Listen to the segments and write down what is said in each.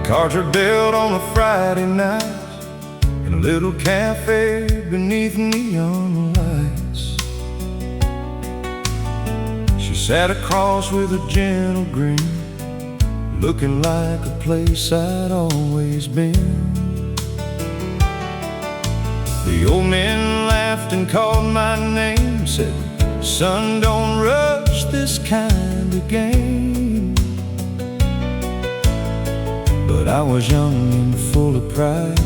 Cards are dealt on a Friday night in a little cafe beneath neon lights. She sat across with a gentle grin, looking like a place I'd always been. The old man laughed and called my name, said, "Son, don't rush this kind of game." But I was young and full of pride,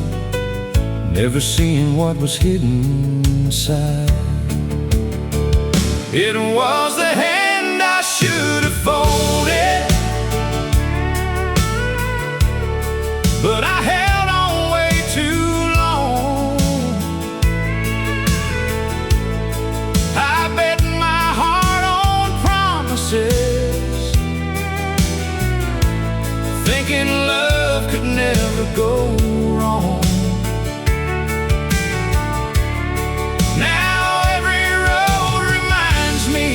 never seeing what was hidden inside. It was the hand I should have folded, but I held on way too long. I bet my heart on promises, thinking love could never go wrong. Now every road reminds me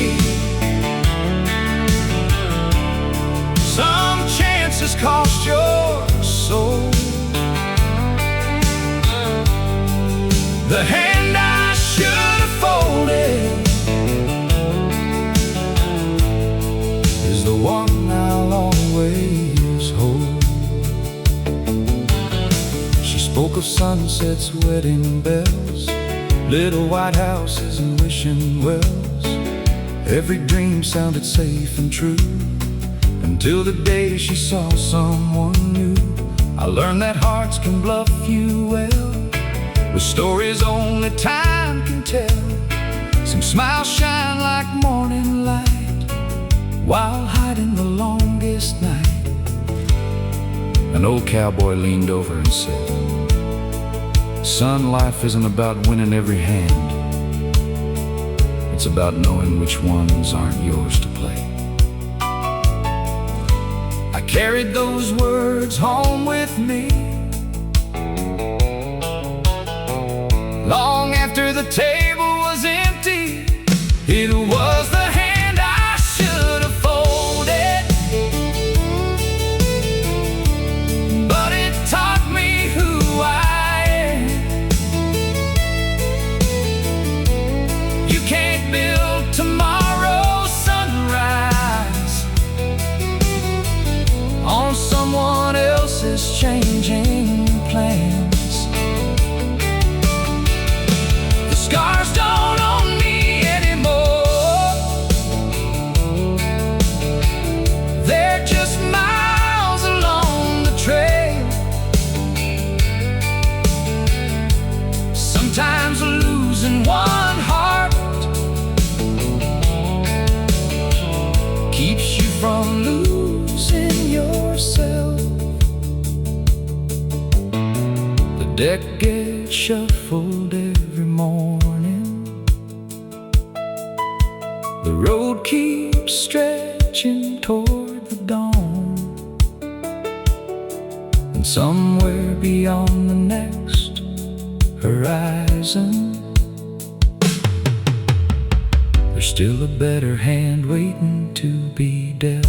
some chances cost your soul. The hand I should have folded is the one I'll always hold. She spoke of sunsets, wedding bells, little white houses and wishing wells. Every dream sounded safe and true, until the day she saw someone new. I learned that hearts can bluff you well, with stories only time can tell. Some smiles shine like morning light, while hiding the longest night. An old cowboy leaned over and said, "Son, life isn't about winning every hand. It's about knowing which ones aren't yours to play." I carried those words home with me, long after the table was empty. It was the hand I should have folded, but it taught me who I am. You can't build tomorrow's sunrise on someone else's changing plans. The scars don't own me anymore, they're just miles along the trail. Sometimes losing one heart keeps you from losing yourself. The deck gets shuffled every morning, the road keeps stretching toward the dawn, and somewhere beyond the next horizon, there's still a better hand waiting to be dealt.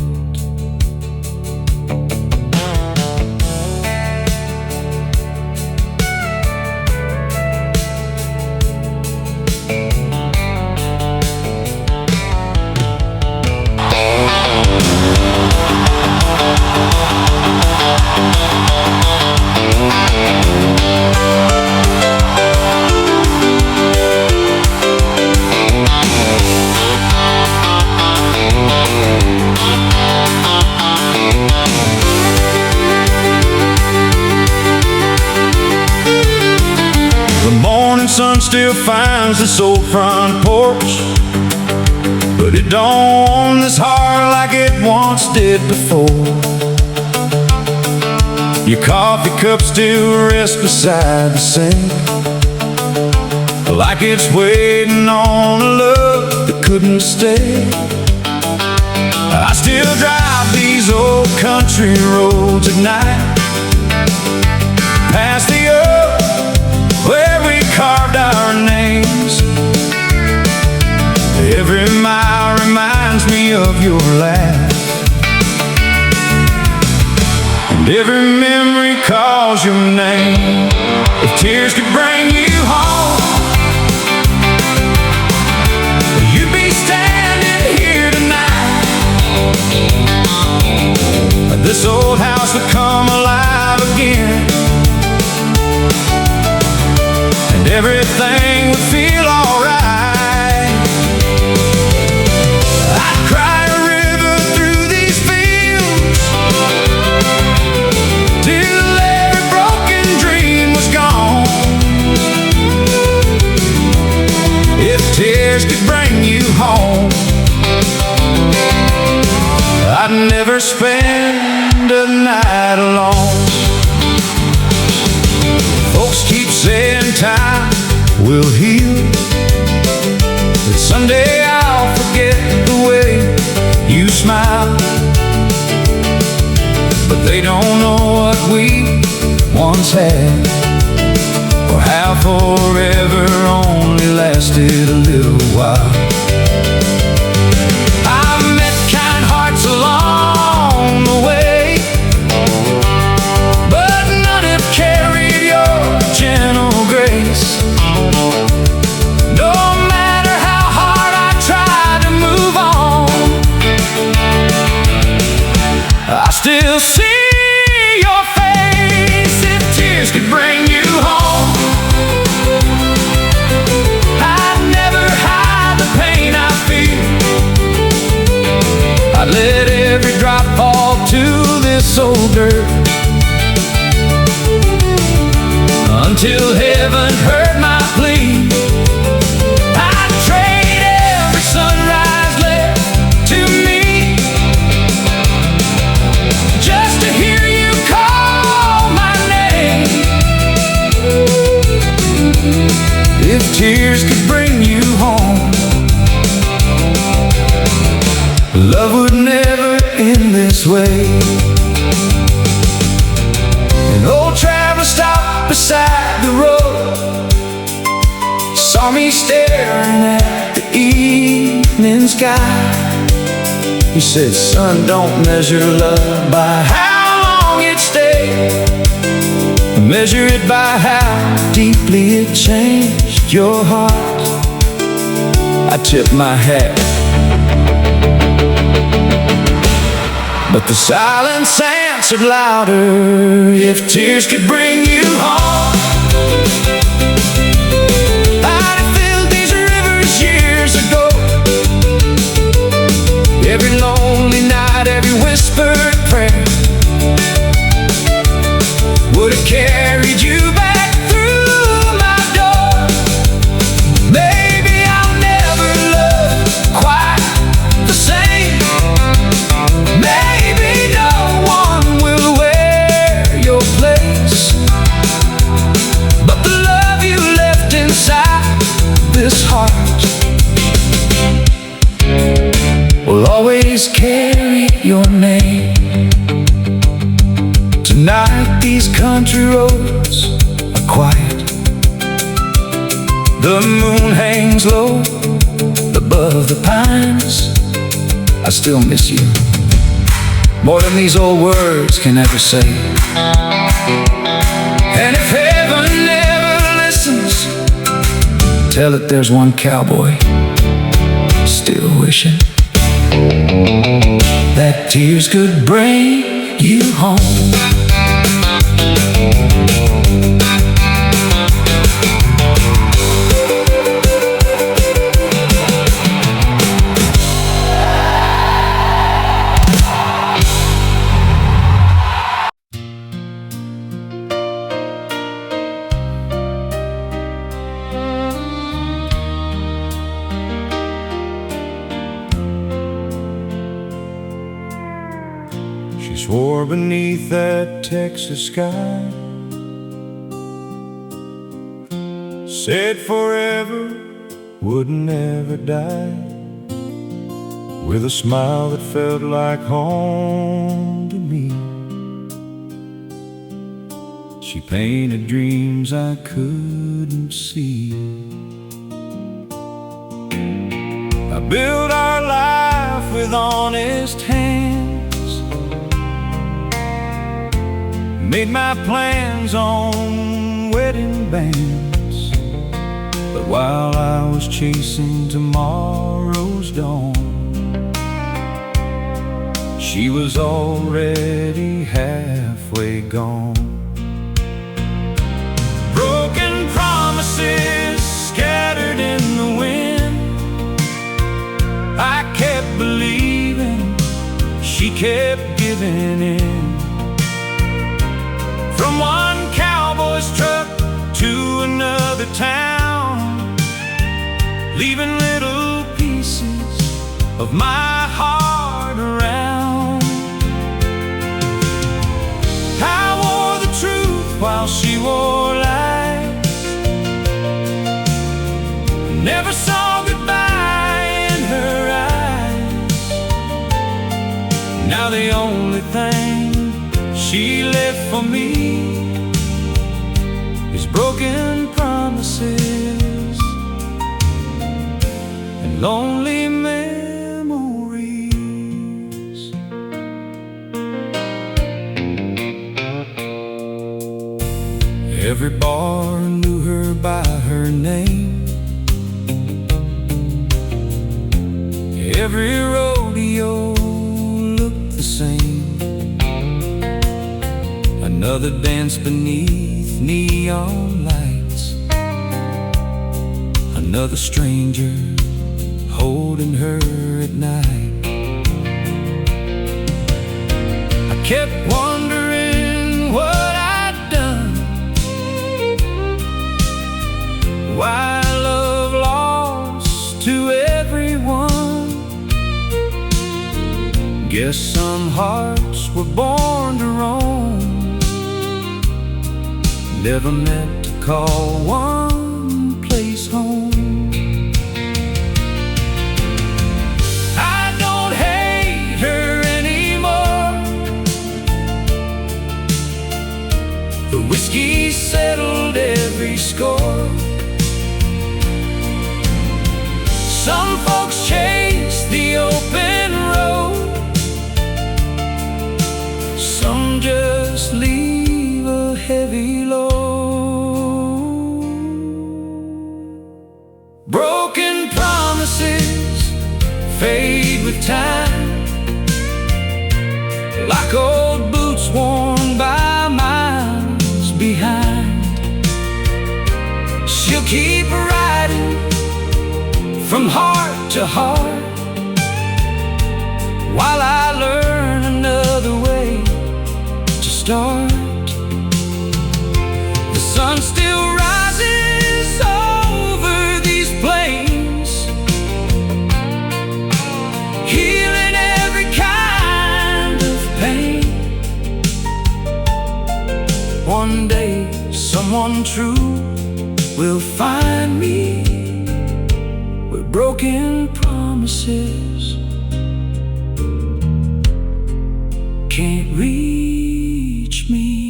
Sun still finds this old front porch, but it don't warm this heart like it once did before. Your coffee cup still rests beside the sink, like it's waiting on a love that couldn't stay. I still drive these old country roads at night, past the oak where we carved our names. Every mile reminds me of your laugh, and Every memory calls your name. If tears could bring you home, you'd be standing here tonight. This old house would come alive again, and everything would feel alright. I'd cry a river through these fields till every broken dream was gone. If tears could bring you home, I'd never spend a night alone. Folks keep saying time will heal, that someday I'll forget the way you smile. But they don't know what we once had, or how forever only lasted a little while. I've met kind hearts along the way, but none have carried your gentle grace. No matter how hard I try to move on, I still see your face. If tears could bring you home, I'd never hide the pain I feel. I'd let every drop fall to this old dirt until heaven heard my plea. I'd trade every sunrise left to me just to hear you call my name. If tears could bring you home, love would never end this way. An old traveler stopped beside the road, saw me staring at the evening sky. He said, son, don't measure love by how long it stayed, measure it by how deeply it changed your heart. I tipped my hat, but the silence answered louder. If tears could bring you home, I'd have filled these rivers years ago. Every lonely night, every whispered prayer would have carried you back through my door. Maybe I'll never love quite the same. Maybe no one will wear your place, but the love you left inside this heart will always carry your name. Tonight these country roads are quiet. The moon hangs low above the pines. I still miss you more than these old words can ever say. And if heaven never listens, tell it there's one cowboy still wishing that tears could bring you home. She swore beneath that Texas sky, said forever would never die, with a smile that felt like home to me. She painted dreams I couldn't see. I built our life with honest hands, made my plans on wedding bands, but while I was chasing tomorrow's dawn, she was already halfway gone. Broken promises scattered in the wind, I kept believing, she kept giving in. From one cowboy's truck to another town, leaving little pieces of my heart around. I wore the truth while she wore lies, never saw goodbye in her eyes. Now the only thing she left for me is broken promises and lonely memories. Every bar knew her by her name, every rodeo looked the same. Another dance beneath neon lights, another stranger holding her at night. I kept wondering what I'd done, why love lost to everyone. Guess some hearts were born to roam, never meant to call one place home. I don't hate her anymore, the whiskey settled every score. Some folks chase the open road, some just leave a heavy load. Broken promises fade with time, like old boots worn by miles behind. She'll keep riding from heart to heart, while I learn another way to start. The sun still rises over these plains, healing every kind of pain. One day someone true will find me with broken promises can't reach me.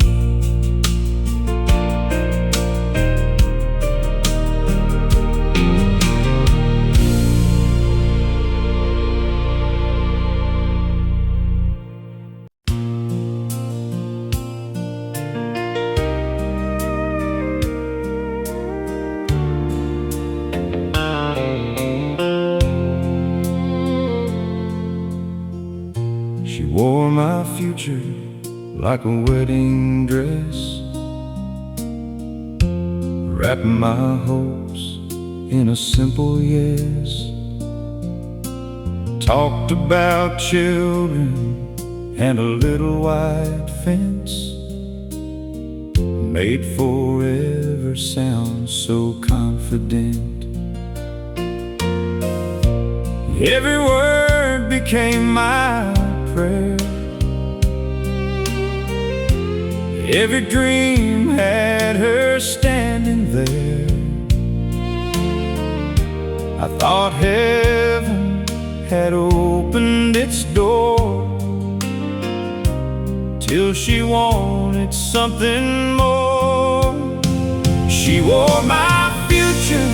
She wore my future like a wedding dress, wrapping my hopes in a simple yes. Talked about children and a little white fence, made forever sound so confident. Every word became my prayer, every dream had her standing there. I thought heaven had opened its door, till she wanted something more. She wore my future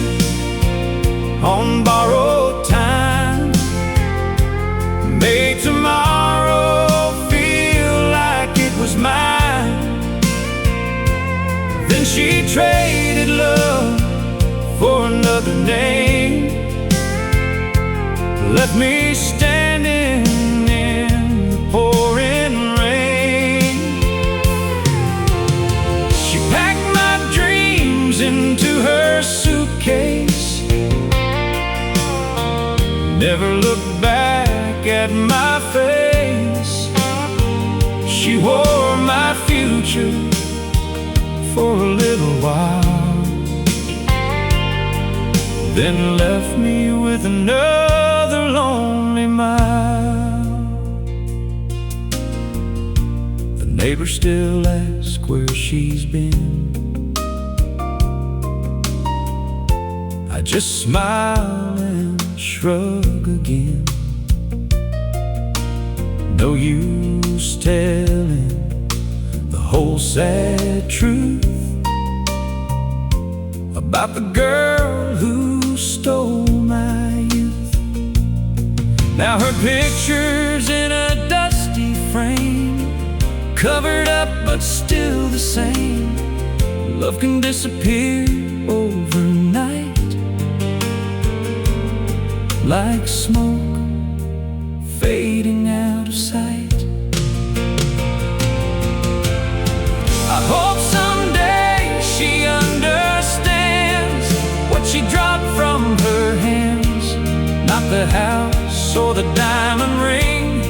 on borrowed time, made tomorrow feel like it was mine. she traded love for another name, left me standing in the pouring rain. She packed my dreams into her suitcase, never looked back at my face. She wore my future for a little while, then left me with another lonely mile. The neighbors still ask where she's been. I just smile and shrug again. No use telling the whole sad truth about the girl who stole my youth. Now her picture's in a dusty frame, covered up but still the same. Love can disappear overnight, like smoke fading out of sight. I hope someday she understands what she dropped from her hands, not the house or the diamond ring,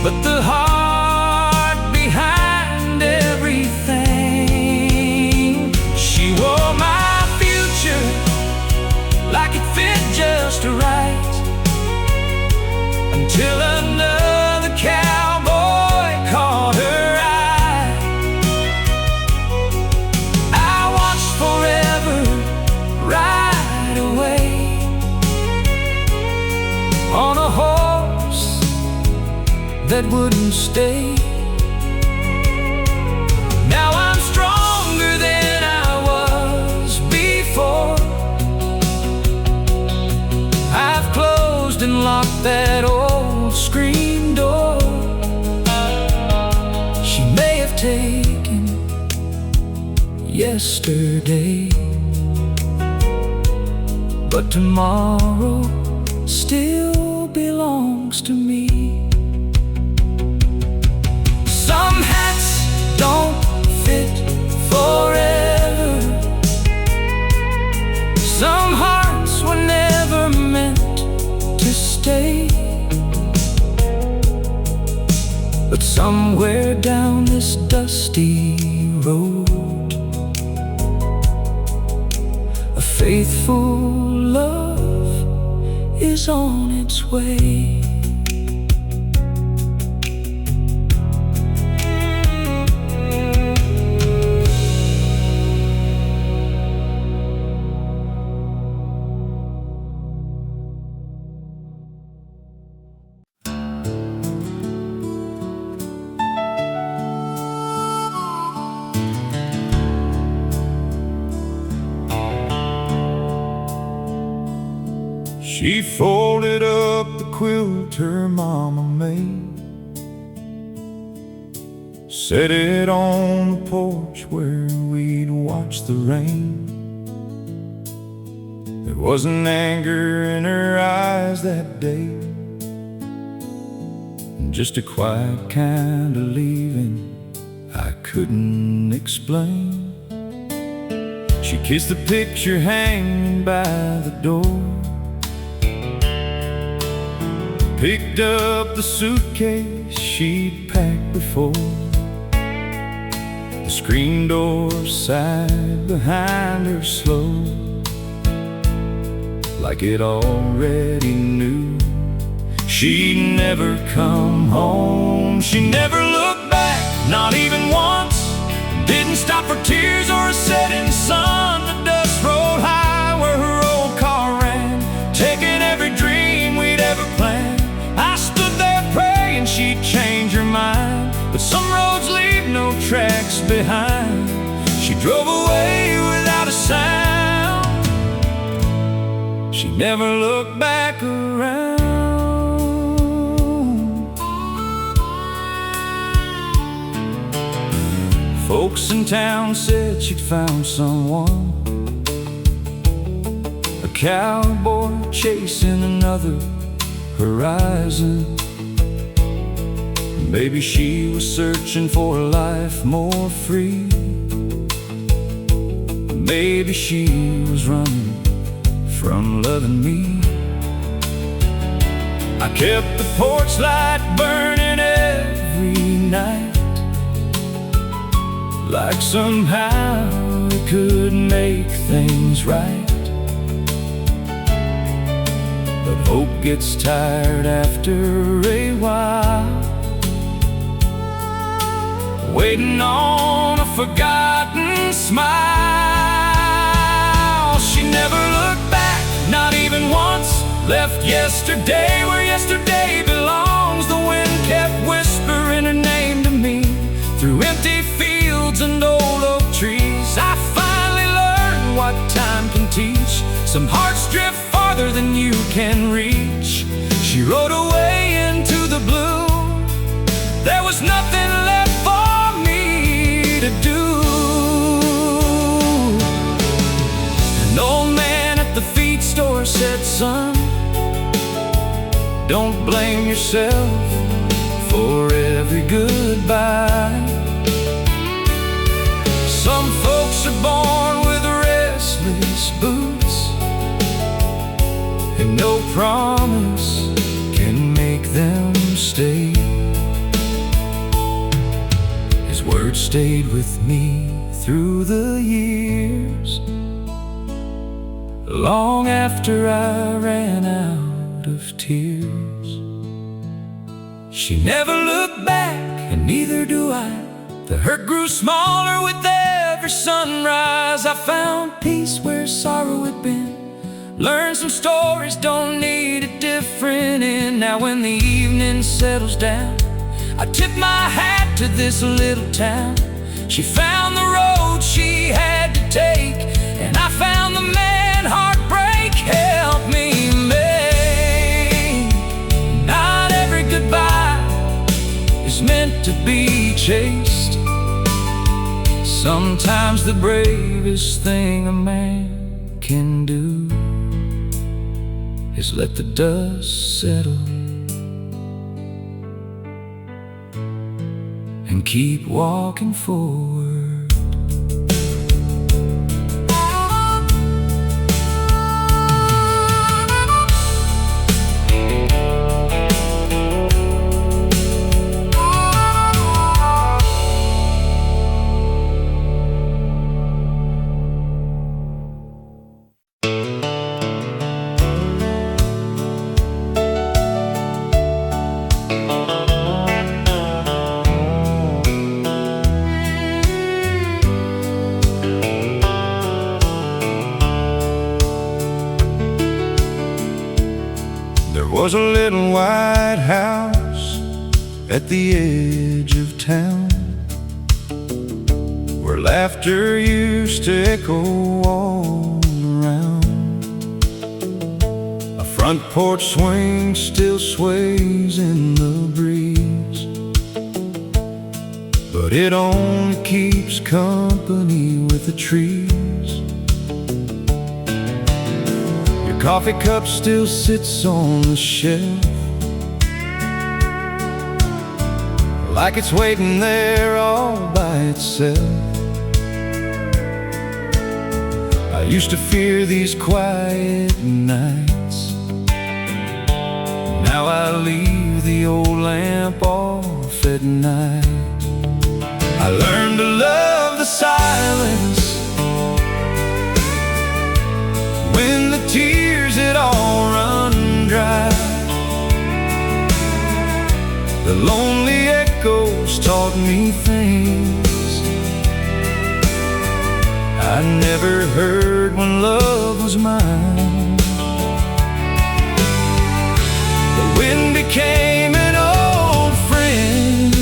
but the heart behind everything. She wore my future like it fit just right, until another cowboy caught her eye. I watched forever ride away on a horse that wouldn't stay. Now I'm stronger than I was before. I've closed and locked that old screen door. She may have taken yesterday, but tomorrow still belongs to me. Some hats don't fit forever, some hearts were never meant to stay. But somewhere down this dusty road, a faithful love is on its way. She folded up the quilt her mama made, set it on the porch where we'd watch the rain. There wasn't anger in her eyes that day, just a quiet kind of leaving I couldn't explain. She kissed the picture hanging by the door, picked up the suitcase she'd packed before. The screen door sighed behind her slow, like it already knew she'd never come home. She never looked back, not even once, didn't stop for tears or a setting sun. The dust rolled high where her old car ran, taking every dream we'd ever planned. I stood there praying she'd change her mind, but some roads leave no tracks behind. She drove away without a sound. She never looked back around. Folks in town said she'd found someone, a cowboy chasing another horizon. Maybe she was searching for a life more free. Maybe she was running from loving me. I kept the porch light burning every night, like somehow it could make things right. But hope gets tired after a while, waiting on a forgotten smile. She never looked back, not even once. Left yesterday where yesterday belongs. The wind kept whispering her name to me through empty fields and old oak trees. I finally learned what time can teach. Some hearts drift farther than you can reach. She rode away into the blue. There was nothing left for me to do. An old man at the feed store said, "Son, don't blame yourself for every goodbye. Some folks are born with restless boots, and no promise can make them stay." His words stayed with me through the years, long after I ran out of tears. She never looked back, and neither do I. The hurt grew smaller with every sunrise. I found peace where sorrow had been, learned some stories don't need a different end. Now when the evening settles down, I tip my hat to this little town. She found the road she had to take, and I found the man heartbreak helped me make. Not every goodbye is meant to be chased. Sometimes the bravest thing a man can do is let the dust settle and keep walking forward. There was a little white house at the edge of town, where laughter used to echo all around. A front porch swing still sways in the breeze, but it only keeps company with the trees. Coffee cup still sits on the shelf, like it's waiting there all by itself. I used to fear these quiet nights. Now I leave the old lamp off at night. I learned to love the silence when the tears had all run dry. The lonely echoes taught me things I never heard when love was mine. The wind became an old friend,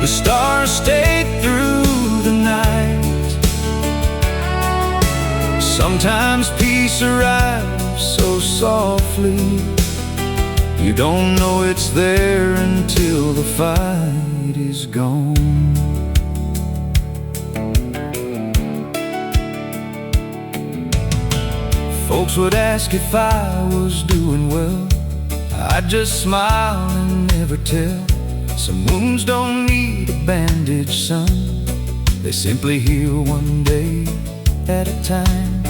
the stars stayed through the night. Sometimes peace arrives so softly, You don't know it's there until the fight is gone. Folks would ask if I was doing well. I'd just smile and never tell. Some wounds don't need a bandage, son. They simply heal one day at a time.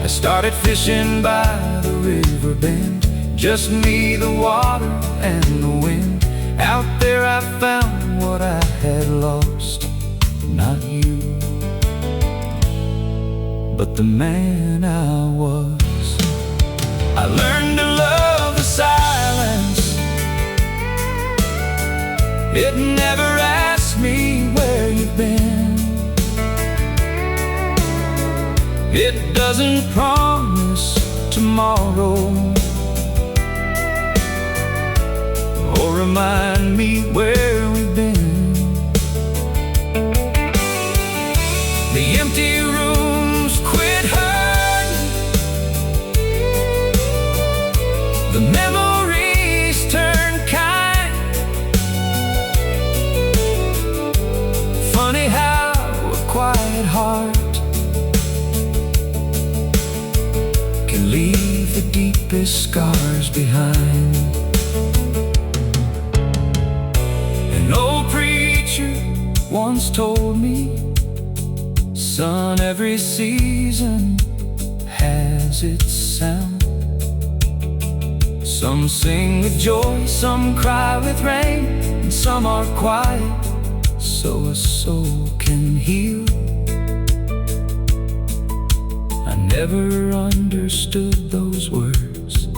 I started fishing by the river bend, just me, the water, and the wind. Out there I found what I had lost, not you, but the man I was. I learned to love the silence. It never asked me where you've been. It doesn't promise tomorrow or remind me where we've been. The empty rooms quit hurting. The memories turn kind. Funny how a quiet heart can leave the deepest scars behind. An old preacher once told me, son, every season has its sound. Some sing with joy, some cry with rain, and some are quiet so a soul can heal. I never understood those words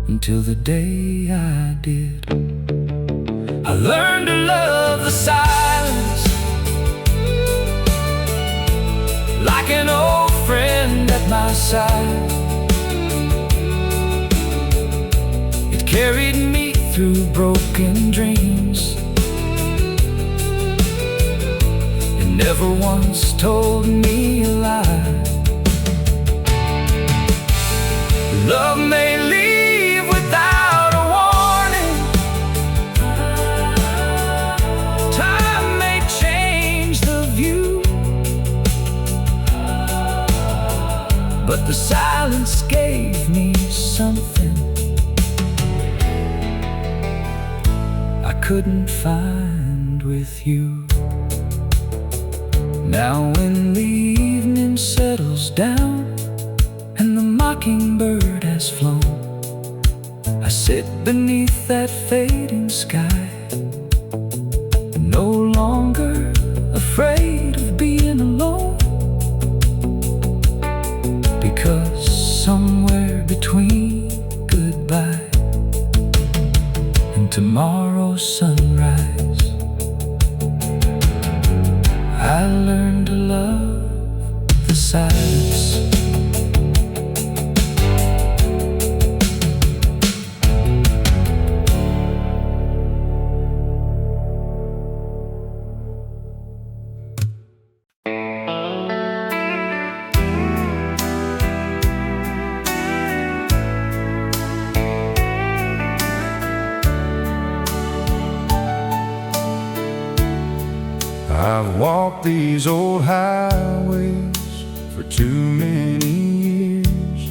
until the day I did. I learned to love the silence, like an old friend at my side. It carried me through broken dreams. It never once told me a lie. Love may leave without a warning. Time may change the view, but the silence gave me something I couldn't find with you. Now when the evening settles down and the mockingbird has flown, I sit beneath that fading sky, no longer afraid of being alone, because somewhere between goodbye and tomorrow's sunrise, I learned to love the silence. I've walked these old highways for too many years,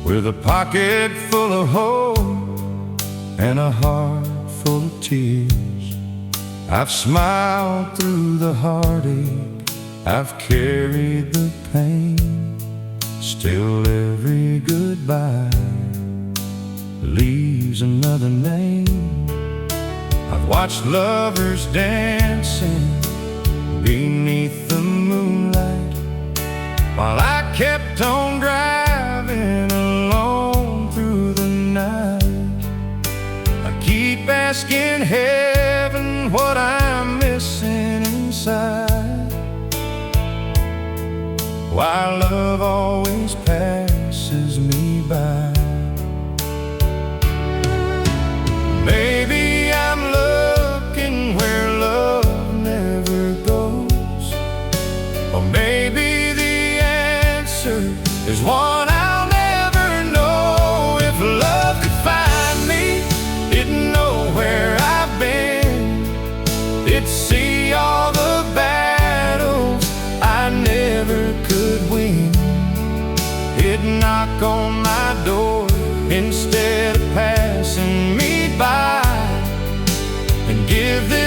with a pocket full of hope and a heart full of tears. I've smiled through the heartache, I've carried the pain. Still every goodbye leaves another name. I've watched lovers dancing beneath the moonlight, while I kept on driving alone through the night. I keep asking heaven what I'm missing inside, why love always passes me by. Maybe I'm looking where love never goes, or maybe the answer is one I'll never know. If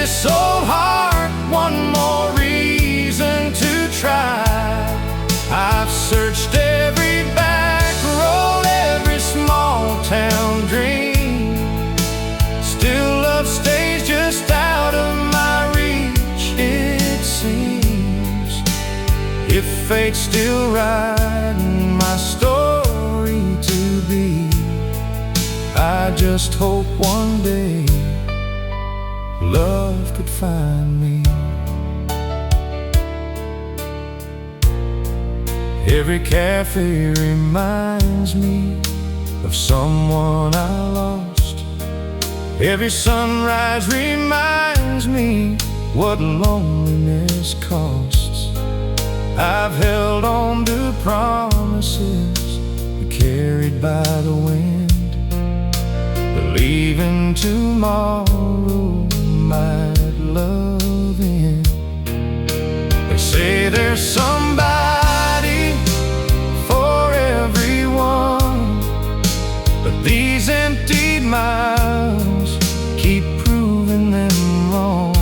this old heart one more reason to try. I've searched every back road, every small town dream. Still love stays just out of my reach, it seems. If fate's still writing my story to be, I just hope one day love could find me. Every cafe reminds me of someone I lost. Every sunrise reminds me what loneliness costs. I've held on to promises carried by the wind, believing tomorrow might love end. They say there's somebody for everyone, but these empty miles keep proving them wrong.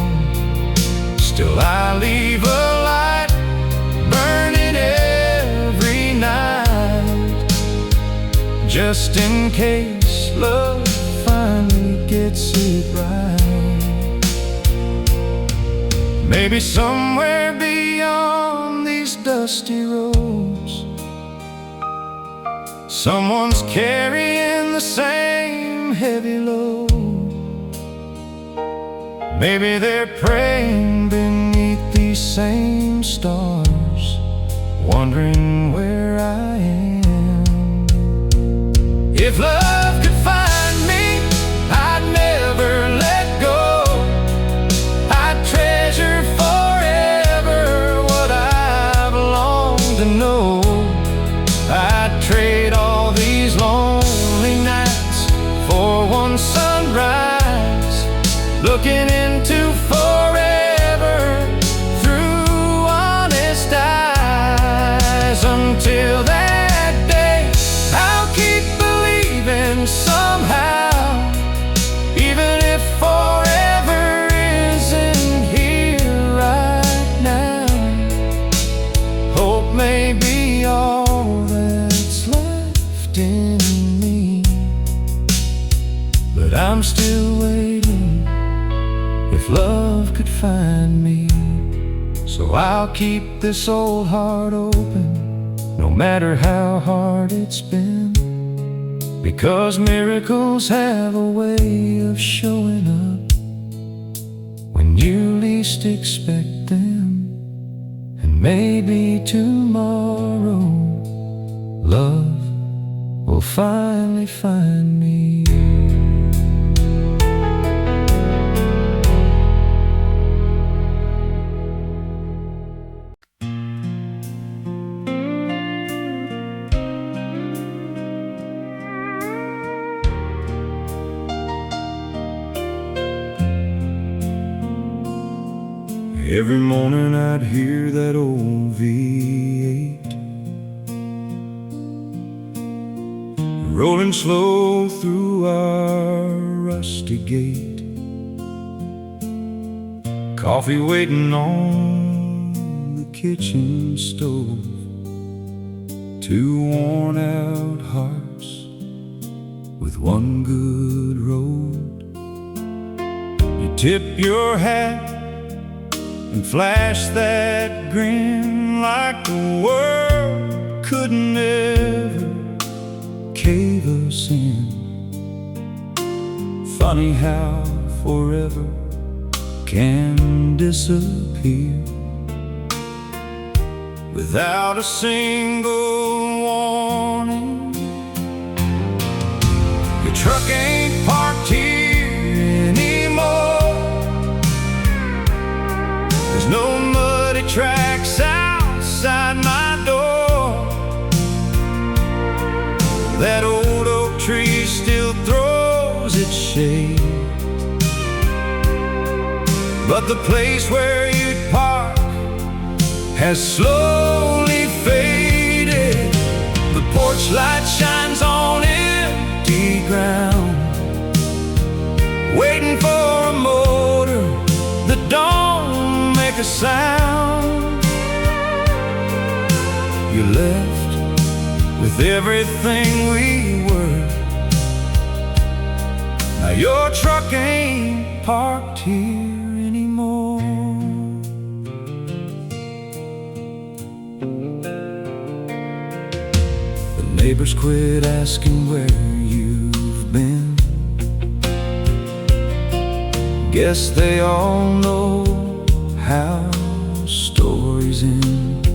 Still I leave a light burning every night, just in case love finally gets it right. Maybe somewhere beyond these dusty roads, someone's carrying the same heavy load. Maybe they're praying beneath these same stars, wondering where I am. If love could find me, I'd never let go. I'd treasure forever what I've longed to know. I'd trade all these lonely nights for one sunrise, looking into forever through honest eyes. Until that day, I'll keep believing somehow, even if forever isn't here right now. Hope may be all that's left in me, but I'm still waiting if love could find me. So I'll keep this old heart open, no matter how hard it's been, because miracles have a way of showing up when you least expect them. And maybe tomorrow love will finally find me. Every morning I'd hear that old V8 rolling slow through our rusty gate. Coffee waiting on the kitchen stove, two worn out hearts with one good road. You tip your hat and flash that grin like the world could never cave us in. Funny how forever can disappear without a single warning. Your truck ain't parked here anymore. There's no muddy tracks outside my door. That old oak tree still throws its shade, but the place where you'd park has slowly faded. The porch light shines on empty ground, waiting for a motor make a sound. You left with everything we were. Now your truck ain't parked here anymore. The neighbors quit asking where you've been. Guess they all know how stories end.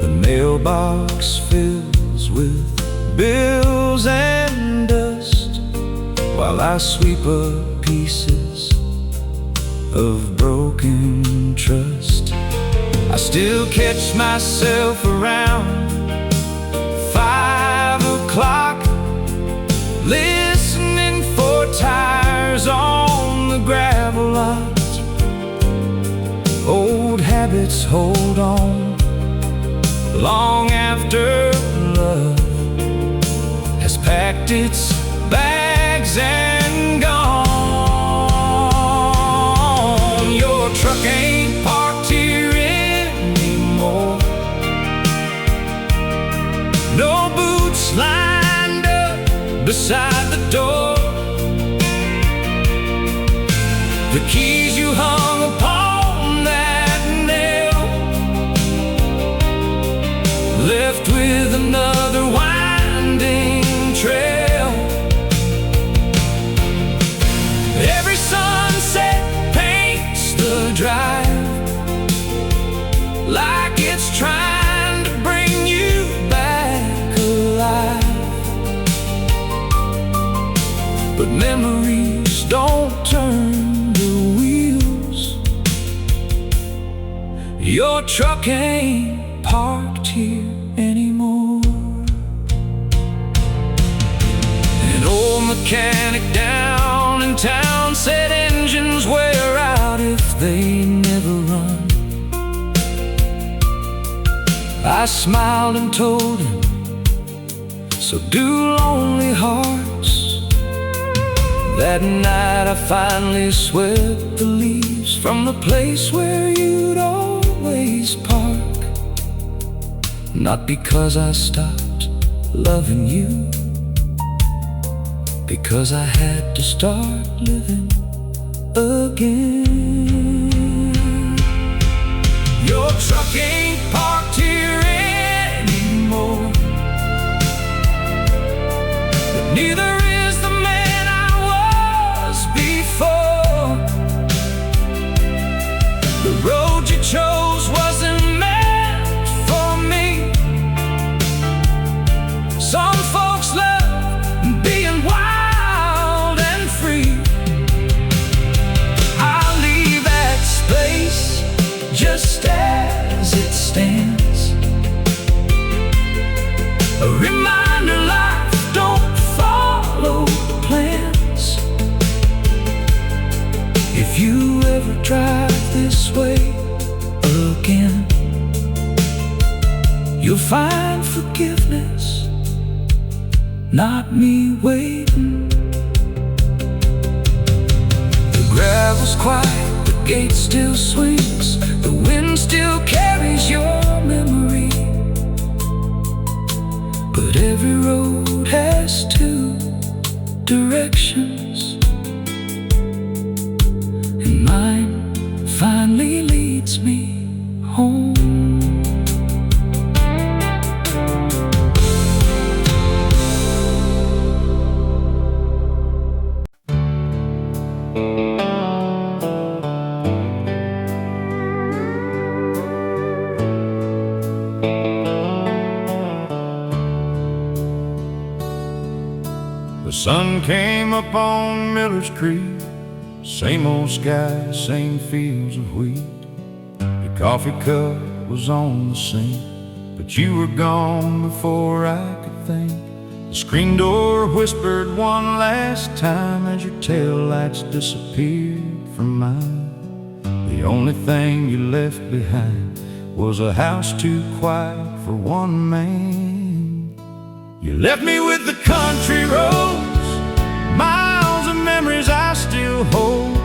The mailbox fills with bills and dust, while I sweep up pieces of broken trust. I still catch myself around 5 o'clock, listening for tires on the gravel lot. Old habits hold on long after love has packed its bags and gone. Your truck ain't parked here anymore. No boots lined up beside the door. The keys you hung upon that nail, left with another winding trail. Every sunset paints the drive like it's trying to bring you back alive. But memories don't turn the wheels. Your truck ain't parked here anymore. An old mechanic down in town said engines wear out if they never run. I smiled and told him, so do lonely hearts. That night I finally swept the leaves from the place where you'd always park. Not because I stopped loving you, because I had to start living again. Your truck ain't parked here anymore, but neither is the man I was before. The road you chose wasn't meant for me. Some folks love being wild and free. I'll leave that space just as it stands, a reminder life don't follow plans. If you ever drive this way again, you'll find forgiveness, not me waiting. The gravel's quiet, the gate still swings, the wind still carries your memory. But every road has two directions, and mine finally leads me home. The sun came up on Miller's Creek, same old sky, same fields of wheat. Your coffee cup was on the sink, but you were gone before I could think. The screen door whispered one last time as your taillights disappeared from mine. The only thing you left behind was a house too quiet for one man. You left me with the country roads, miles of memories I still hold.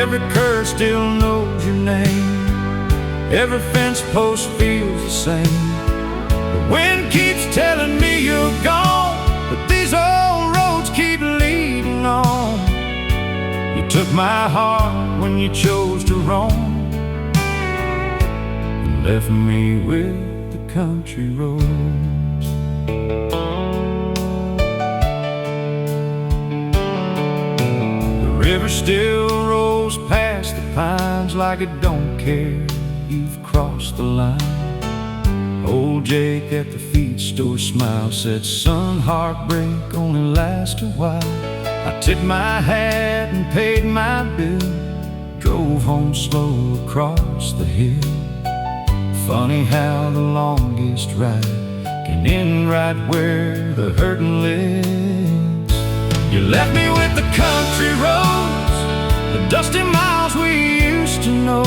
Every curve still knows your name. Every fence post feels the same. The wind keeps telling me you're gone, but these old roads keep leading on. You took my heart when you chose to roam, and left me with the country roads. The river still rolls past the pines like it don't care you've crossed the line. Old Jake at the feed store smile said, son, heartbreak only lasts a while. I tipped my hat and paid my bill, drove home slow across the hill. Funny how the longest ride can end right where the hurting lives. You left me with the country roads, the dusty miles we used to know.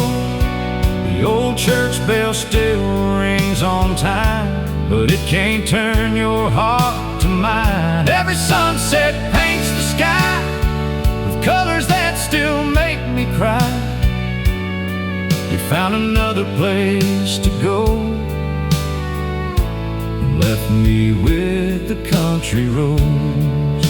The old church bell still rings on time, but it can't turn your heart to mine. Every sunset paints the sky with colors that still make me cry. You found another place to go and left me with the country roads.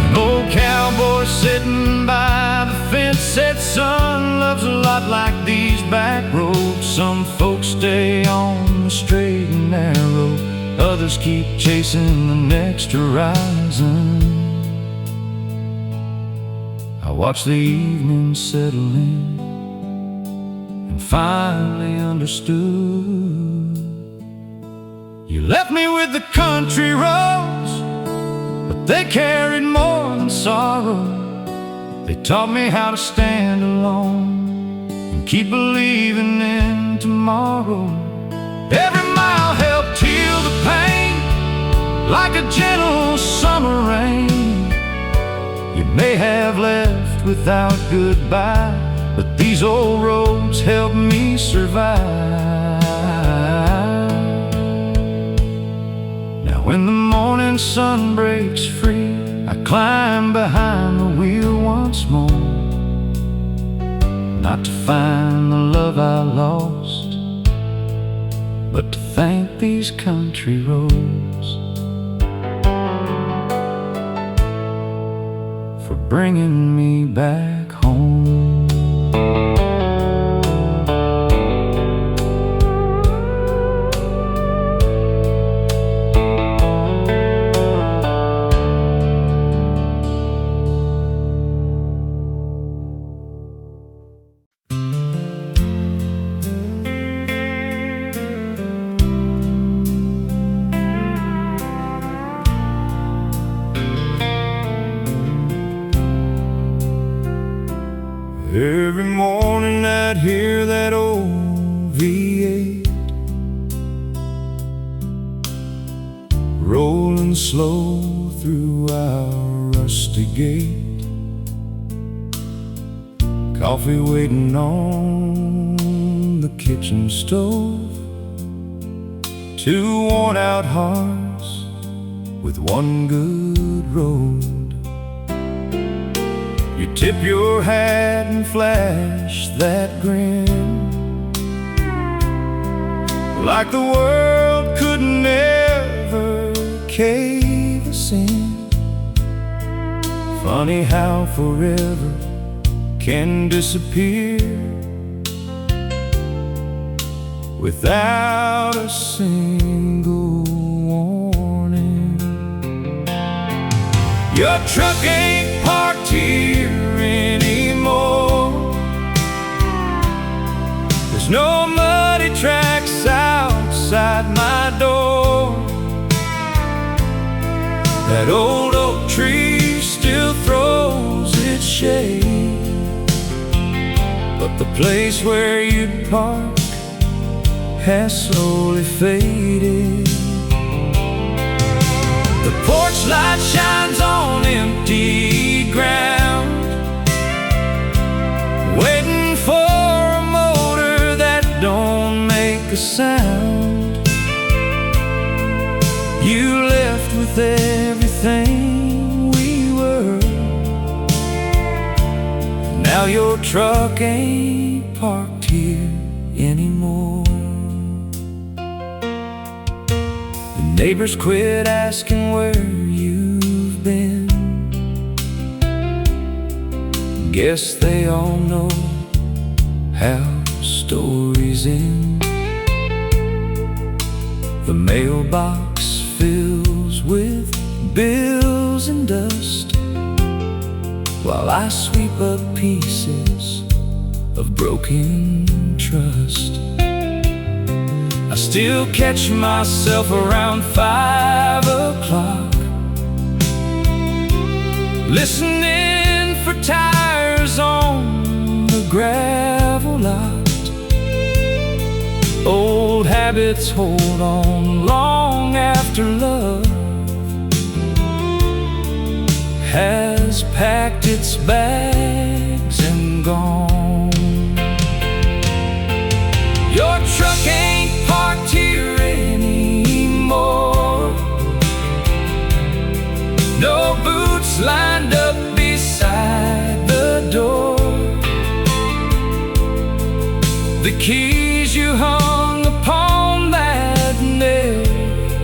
An old cowboy sitting by the fence said, son, love's a lot like these back roads. Some folks stay on the straight and narrow, others keep chasing the next horizon. I watch the evening settle in and finally understood. You left me with the country roads, but they carried more than sorrow. They taught me how to stand alone and keep believing in tomorrow. Every mile helped heal the pain like a gentle summer rain. You may have left without goodbye, but these old roads helped me survive. Now when the morning sun breaks free, I climb behind the wheel once more, not to find the love I lost, but to thank these country roads for bringing me back home. Every morning I'd hear that old V8 rolling slow through our rusty gate. Coffee waiting on the kitchen stove, two worn-out hearts with one good road. You tip your hat and flash that grin, like the world could never cave us in. Funny how forever can disappear without a single warning. Your truck ain't parked here anymore. There's no muddy tracks outside my door. That old oak tree still throws its shade, but the place where you'd park has slowly faded. The porch light shines on empty ground, waiting for a motor that don't make a sound. You left with everything we were, Now your truck ain't parked here anymore. The neighbors quit asking where you've been. Guess they all know how stories end. The mailbox fills with bills and dust, while I sweep up pieces of broken trust. I still catch myself around 5 o'clock, listening for tires on the gravel lot. Old habits hold on long after love has packed its bags and gone. Your truck ain't parked here anymore. No boots lined up beside the door. The keys you hung upon that nail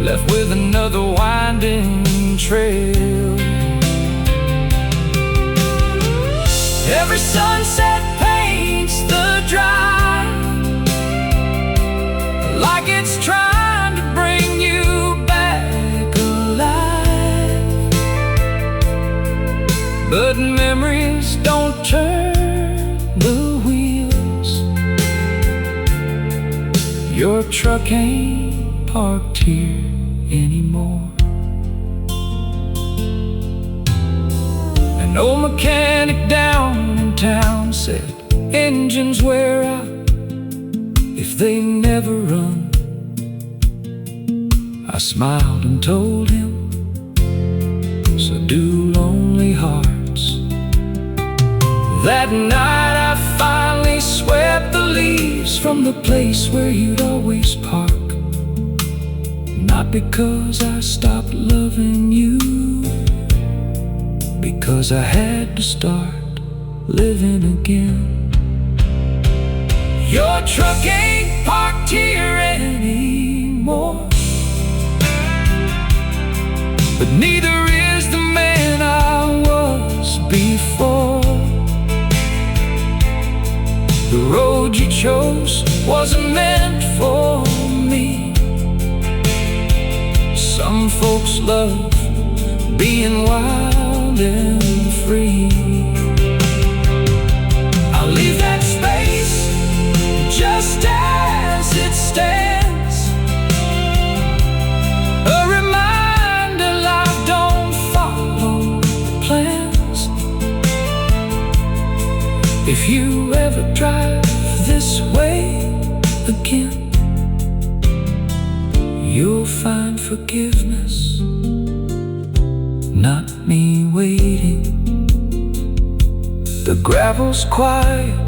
left with another winding trail. Every sunset paints the drive like it's trying to bring you back alive. But memories don't turn the wheels. Your truck ain't parked here anymore. An old mechanic down in town said engines wear out if they never run. I smiled and told him, so do lonely hearts. That night I finally swept the leaves from the place where you'd always park. Not because I stopped loving you, because I had to start living again. Your truck ain't parked here anymore, but neither is the man I was before. The road you chose wasn't meant for me. Some folks love being wild and free. I'll leave that space just as it stands, a reminder life don't follow plans. If you ever drive this way again, you'll find forgiveness, not me waiting. The gravel's quiet,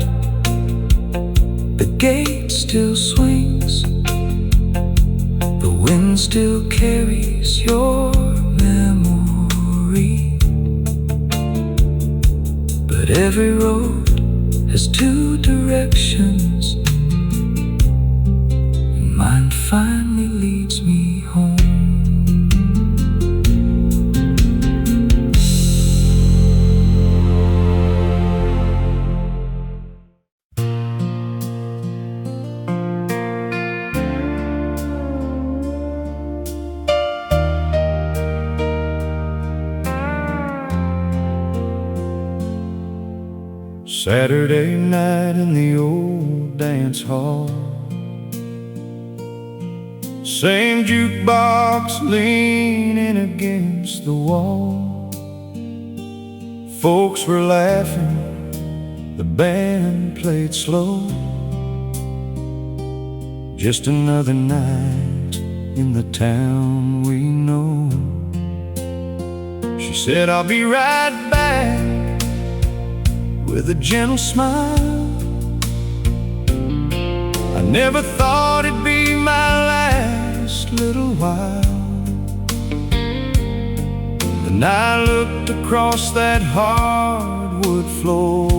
the gate still swings, the wind still carries your memory. But every road has 2 directions, and mine finally leads me home. Saturday night in the old dance hall, same jukebox leaning against the wall. Folks were laughing, the band played slow. Just another night in the town we know. She said, I'll be right back, with a gentle smile. I never thought it'd be my last little while. Then I looked across that hardwood floor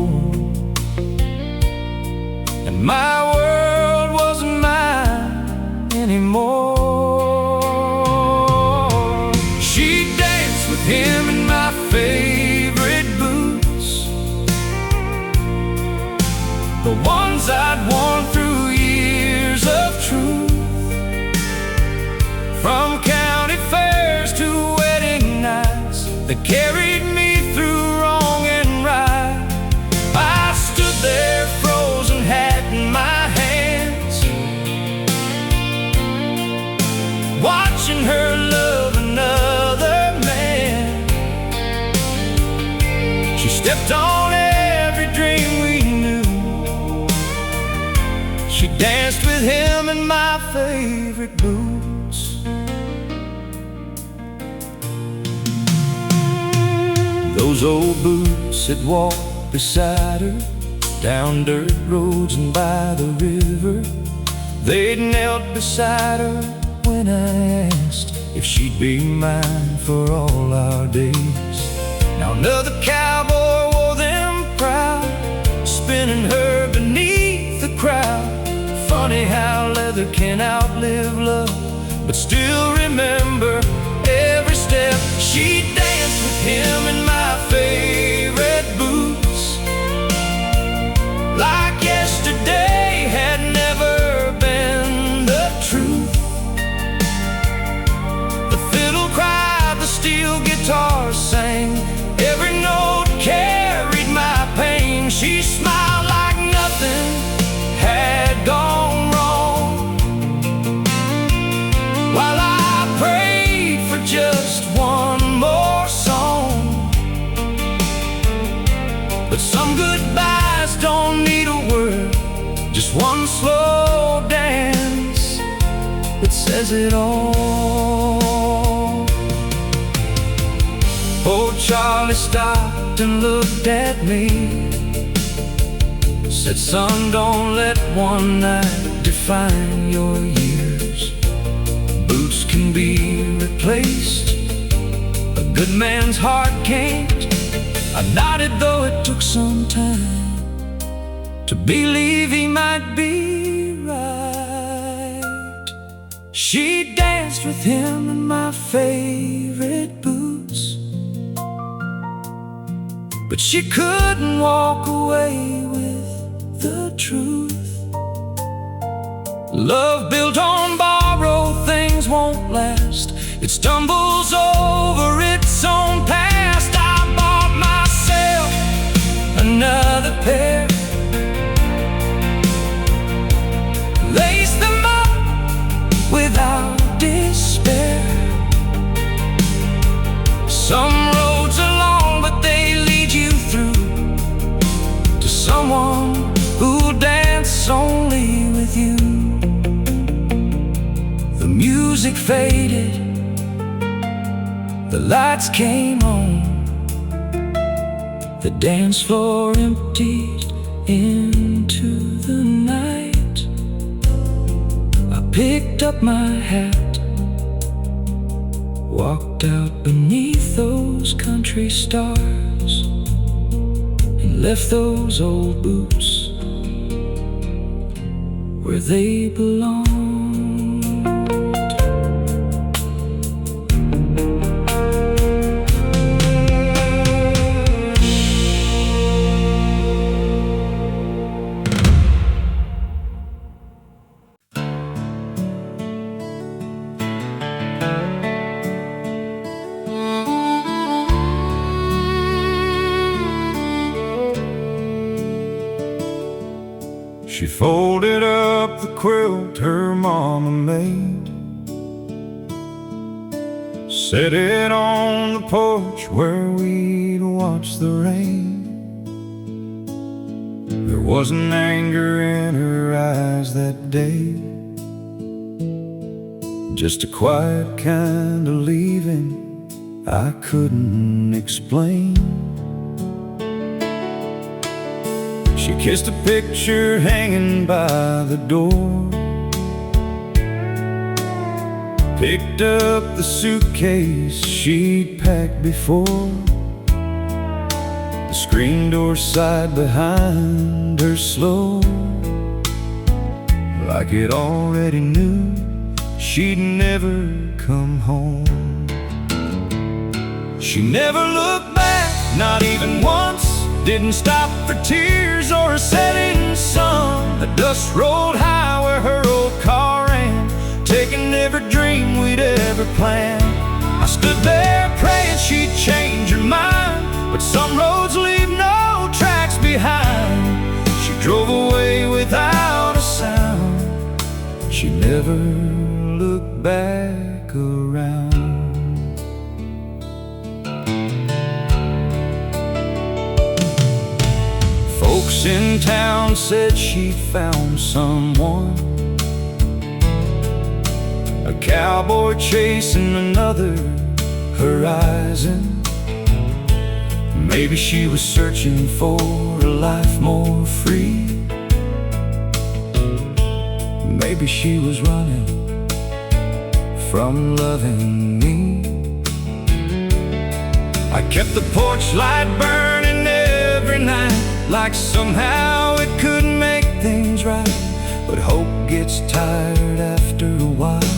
my world wasn't mine anymore. She danced with him in my favorite boots, the ones I'd worn through years of truth. From county fairs to wedding nights that carried me through wrong and right, I stood there frozen, hat in my hands, watching her love another man. She stepped on every dream we knew. She danced with him in my favorite boots. Those old boots that walked beside her down dirt roads and by the river, they'd knelt beside her when I asked if she'd be mine for all our days. Now another cowboy wore them proud, spinning her beneath the crowd. Funny how leather can outlive love, but still remember every step. She danced with him in my favorite boots, like yesterday had never been the truth. The fiddle cried, the steel guitar sang, every note carried my pain. She smiled like nothing had gone wrong, while I prayed for just one more song. But some goodbyes don't need a word, just one slow dance that says it all. Old Charlie stopped and looked at me, said, son, don't let one night define your years. Boots can be replaced, a good man's heart can't. I nodded, though it took some time to believe he might be right. She danced with him in my favorite boots, but she couldn't walk away with the truth. Love built on borrowed things won't last. It stumbles over its own past. I bought myself another pair, lace them up without despair. Some roads are long, but they lead you through to someone who'll dance only with you. The music faded, the lights came on, the dance floor emptied into the night. I picked up my hat, walked out beneath those country stars, and left those old boots where they belong. She folded up the quilt her mama made, set it on the porch where we'd watch the rain. There wasn't anger in her eyes that day, just a quiet kind of leaving I couldn't explain. She kissed a picture hanging by the door, picked up the suitcase she'd packed before. The screen door slid behind her slow, like it already knew she'd never come home. She never looked back, not even once, didn't stop for tears or a setting sun. The dust rolled high where her old car ran, taking every dream we'd ever planned. I stood there praying she'd change her mind, but some roads leave no tracks behind. She drove away without a sound. She never looked back around. Folks in town said she'd found someone, a cowboy chasing another horizon. Maybe she was searching for a life more free. Maybe she was running from loving me. I kept the porch light burning every night, like somehow it could make things right. But hope gets tired after a while,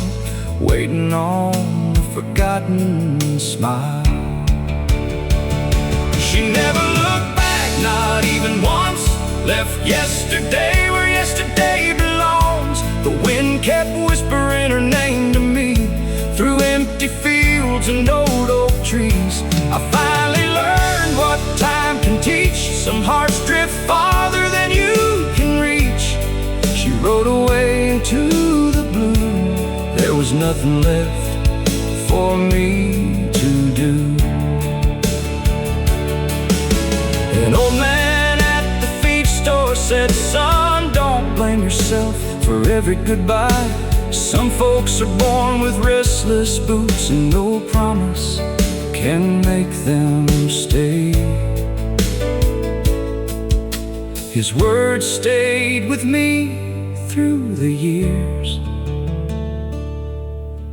waiting on a forgotten smile. She never looked back, not even once, left yesterday where yesterday belongs. The wind kept whispering her name to me through empty fields and old oak trees. I finally learned what time can teach. Some hearts drift farther than you can reach. She rode away into the blue. There was nothing left for me to do. An old man at the feed store said, "Son, don't blame yourself for every goodbye. Some folks are born with restless boots, and no promise can make them stay." His words stayed with me through the years,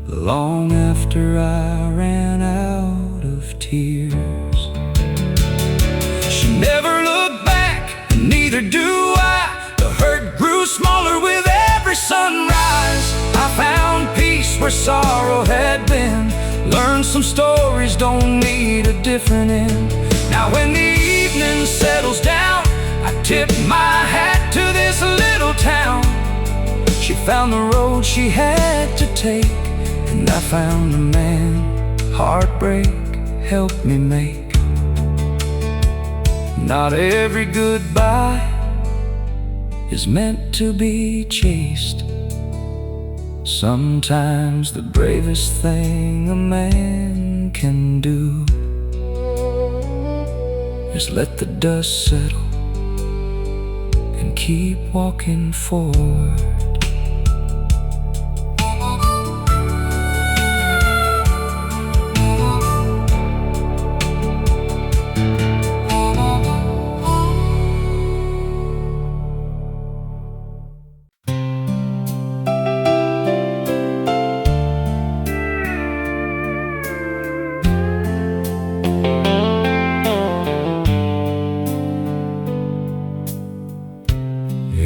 long after I ran out of tears. She never looked back, and neither do I. The hurt grew smaller with every sunrise. I found peace where sorrow had been, learned some stories don't need a different end. Now when the evening settles down, I tip my hat to this little town. She found the road she had to take, and I found the man heartbreak helped me make. Not every goodbye is meant to be chased. Sometimes the bravest thing a man can do is let the dust settle and keep walking forward.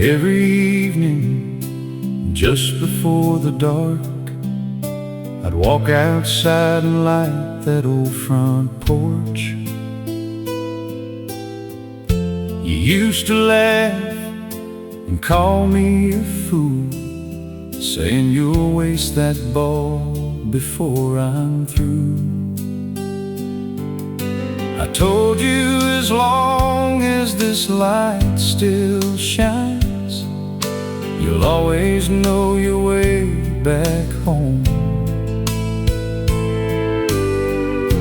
Every evening, just before the dark, I'd walk outside and light that old front porch. You used to laugh and call me a fool, saying you'll waste that ball before I'm through. I told you as long as this light still shines, you'll always know your way back home.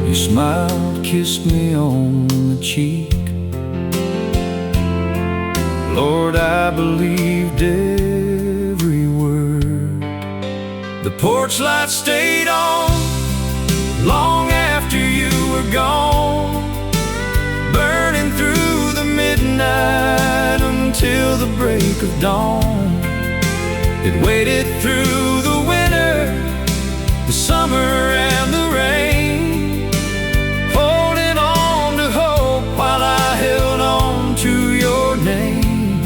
You smiled, kissed me on the cheek. Lord, I believed every word. The porch light stayed on long after you were gone, burning through the midnight until the break of dawn. It waited through the winter, the summer and the rain, holding on to hope while I held on to your name.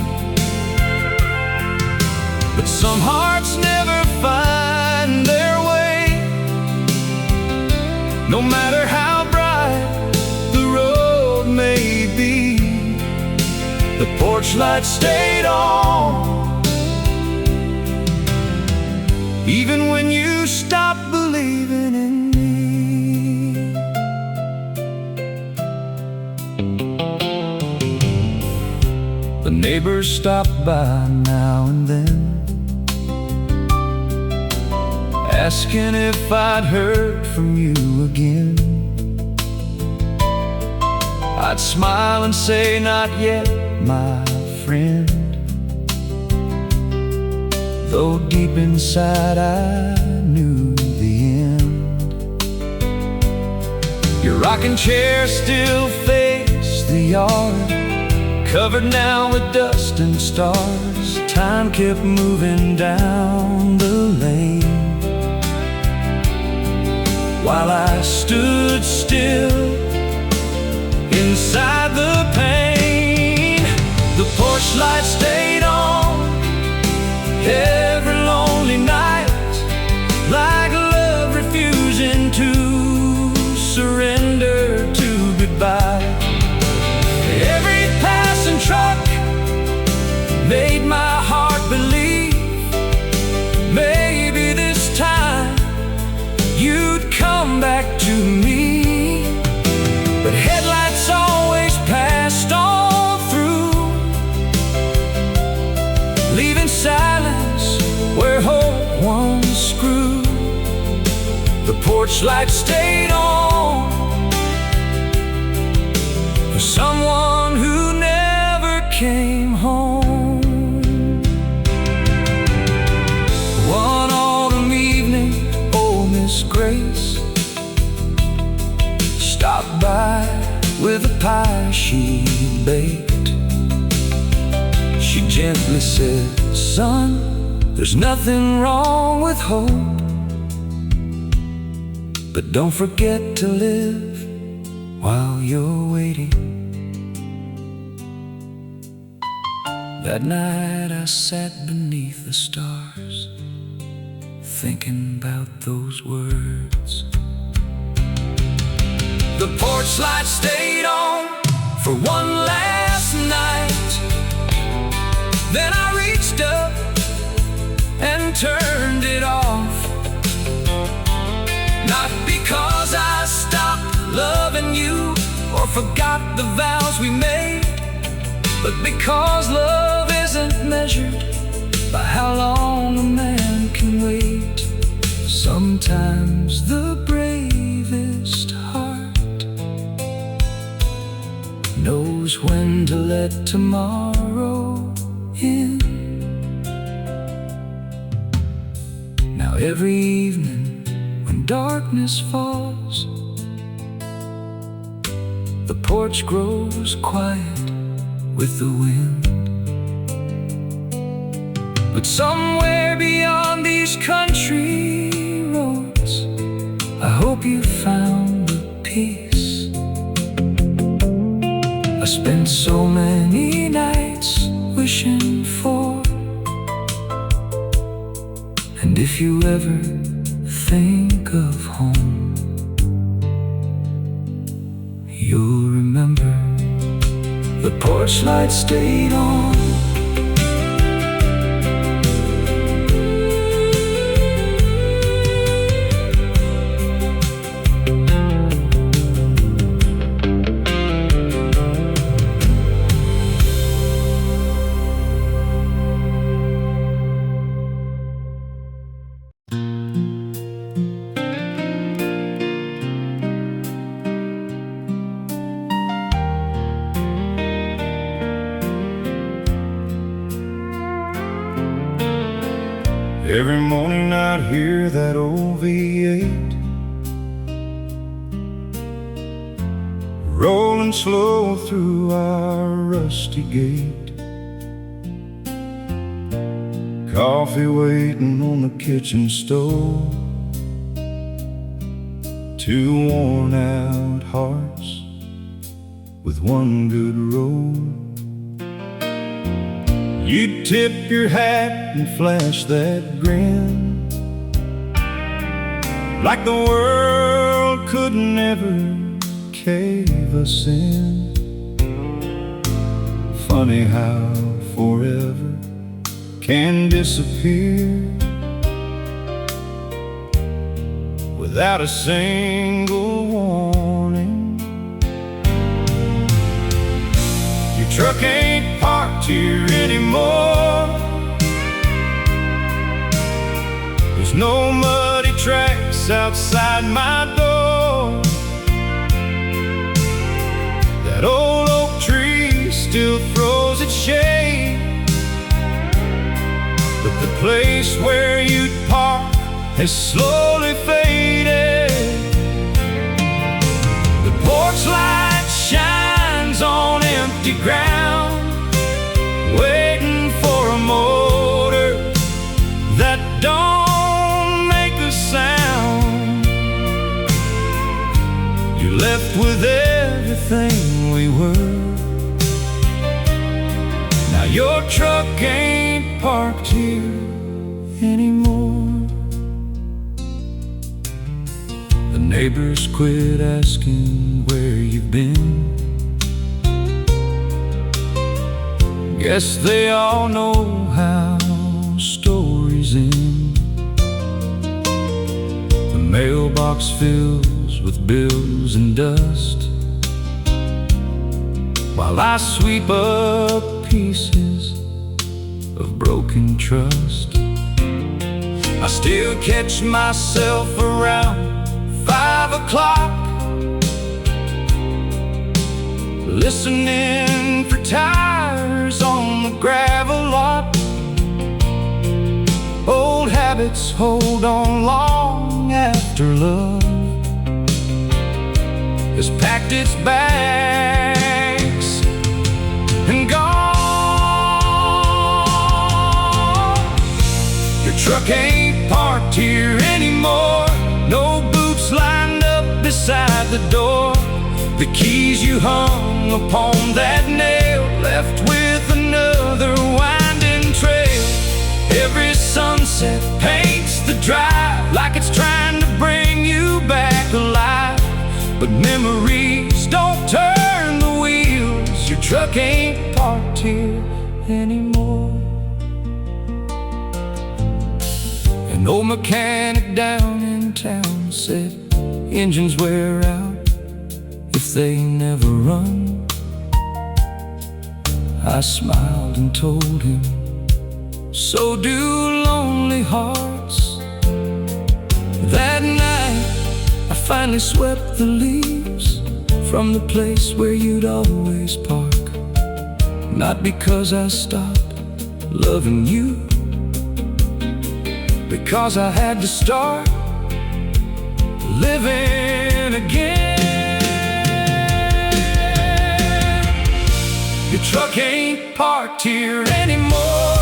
But Some hearts never find their way, no matter how bright the road may be. The porch light stayed on, even when you stopped believing in me. The neighbors stop by now and then, asking if I'd heard from you again. I'd smile and say, not yet, my friend, though deep inside I knew the end. Your rocking chair still faced the yard, covered now with dust and stars. Time kept moving down the lane, while I stood still inside the pain. The porch light stayed on every lonely night, like love refusing to surrender to goodbye. Every passing truck made my heart believe maybe this time you'd come back to me. But headlights always passed on through, leaving silence where hope once grew. The porch light stayed on for someone who never came home. One autumn evening, old Miss Grace stopped by with a pie she baked. She gently said, son, there's nothing wrong with hope, but don't forget to live while you're waiting. That night I sat beneath the stars, thinking about those words. The porch light stayed on for one last night. Then I reached up and turned it off, not because I stopped loving you or forgot the vows we made, but because love isn't measured by how long a man can wait. Sometimes the bravest heart knows when to let tomorrow in. Now every evening when darkness falls, the porch grows quiet with the wind. But somewhere beyond these country roads, I hope you found the peace I spent so many nights wishing for. And if you ever think of home, you'll remember the porch light stayed on. Every morning I'd hear that old V8 rolling slow through our rusty gate. Coffee waiting on the kitchen stove, two worn out hearts with one good road. you'd tip your hat and flash that grin, like the world could never cave us in. Funny how forever can disappear without a single warning. Your truck ain't parked here anymore. There's no muddy tracks outside my door. That old oak tree still throws its shade, but the place where you'd park has slowly faded. The porch light shines on empty ground, waiting for a motor that don't make a sound. You're left with everything we were. Now your truck ain't parked here anymore. The neighbors quit asking where you've been. Guess they all know how stories end. The mailbox fills with bills and dust, while I sweep up pieces of broken trust. I still catch myself around 5 o'clock, listening for tires on the gravel lot. Old habits hold on long after love has packed its bags and gone. Your truck ain't parked here anymore. No boots lined up beside the door. The keys you hung upon that nail, left with another winding trail. Every sunset paints the drive like it's trying to bring you back alive, but memories don't turn the wheels. Your truck ain't parked here anymore. An old mechanic down in town said engines wear out if they never run. I smiled and told him, so do lonely hearts. That night I finally swept the leaves from the place where you'd always park. Not because I stopped loving you, because I had to start living again. Your truck ain't parked here anymore,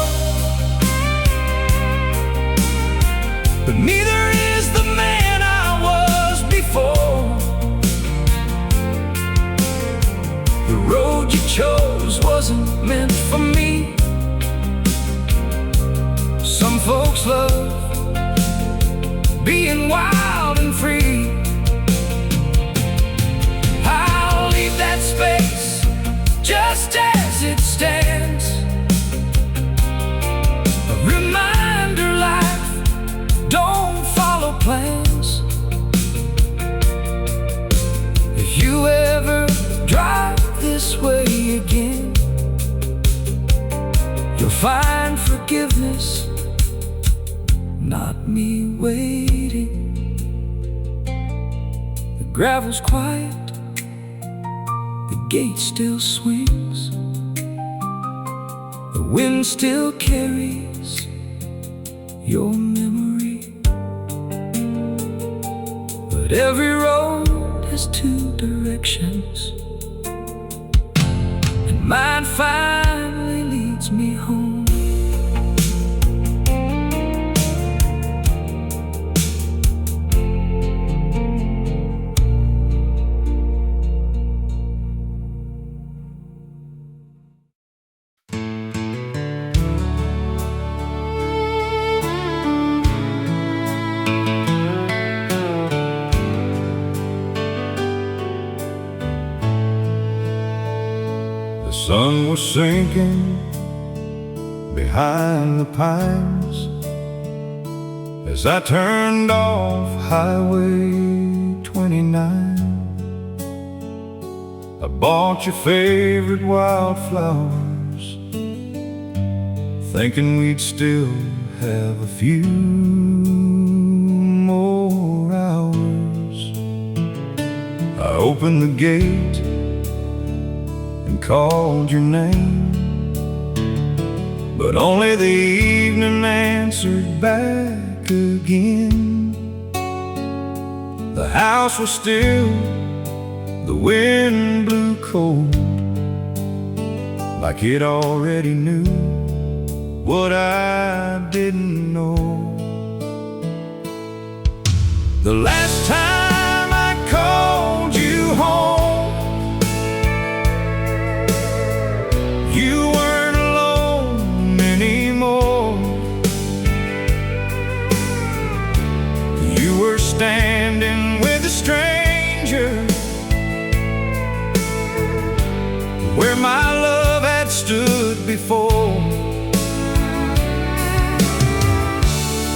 but neither is the man I was before. The road you chose wasn't meant for me. Some folks love being wild and free. I'll leave that space just as it stands, a reminder life don't follow plans. If you ever drive this way again, you'll find forgiveness, not me waiting. The gravel's quiet, the gate still swings, the wind still carries your memory. But every road has two directions, and mine finally leads me home. sun was sinking behind the pines as I turned off Highway 29. I bought your favorite wildflowers, thinking we'd still have a few more hours. I opened the gate and called your name, but only the evening answered back again. The house was still, the wind blew cold, like it already knew what I didn't know. The last time I called you home, you weren't alone anymore. You were standing with a stranger where my love had stood before.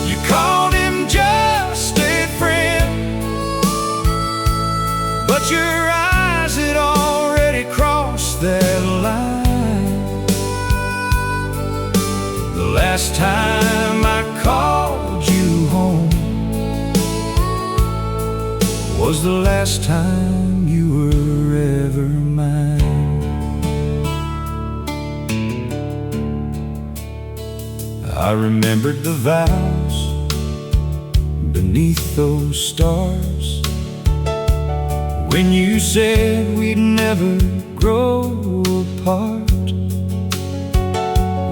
You called him just a friend, but your eyes had already crossed that line. The last time I called you home was the last time you were ever mine. I remembered the vows beneath those stars, when you said we'd never grow apart.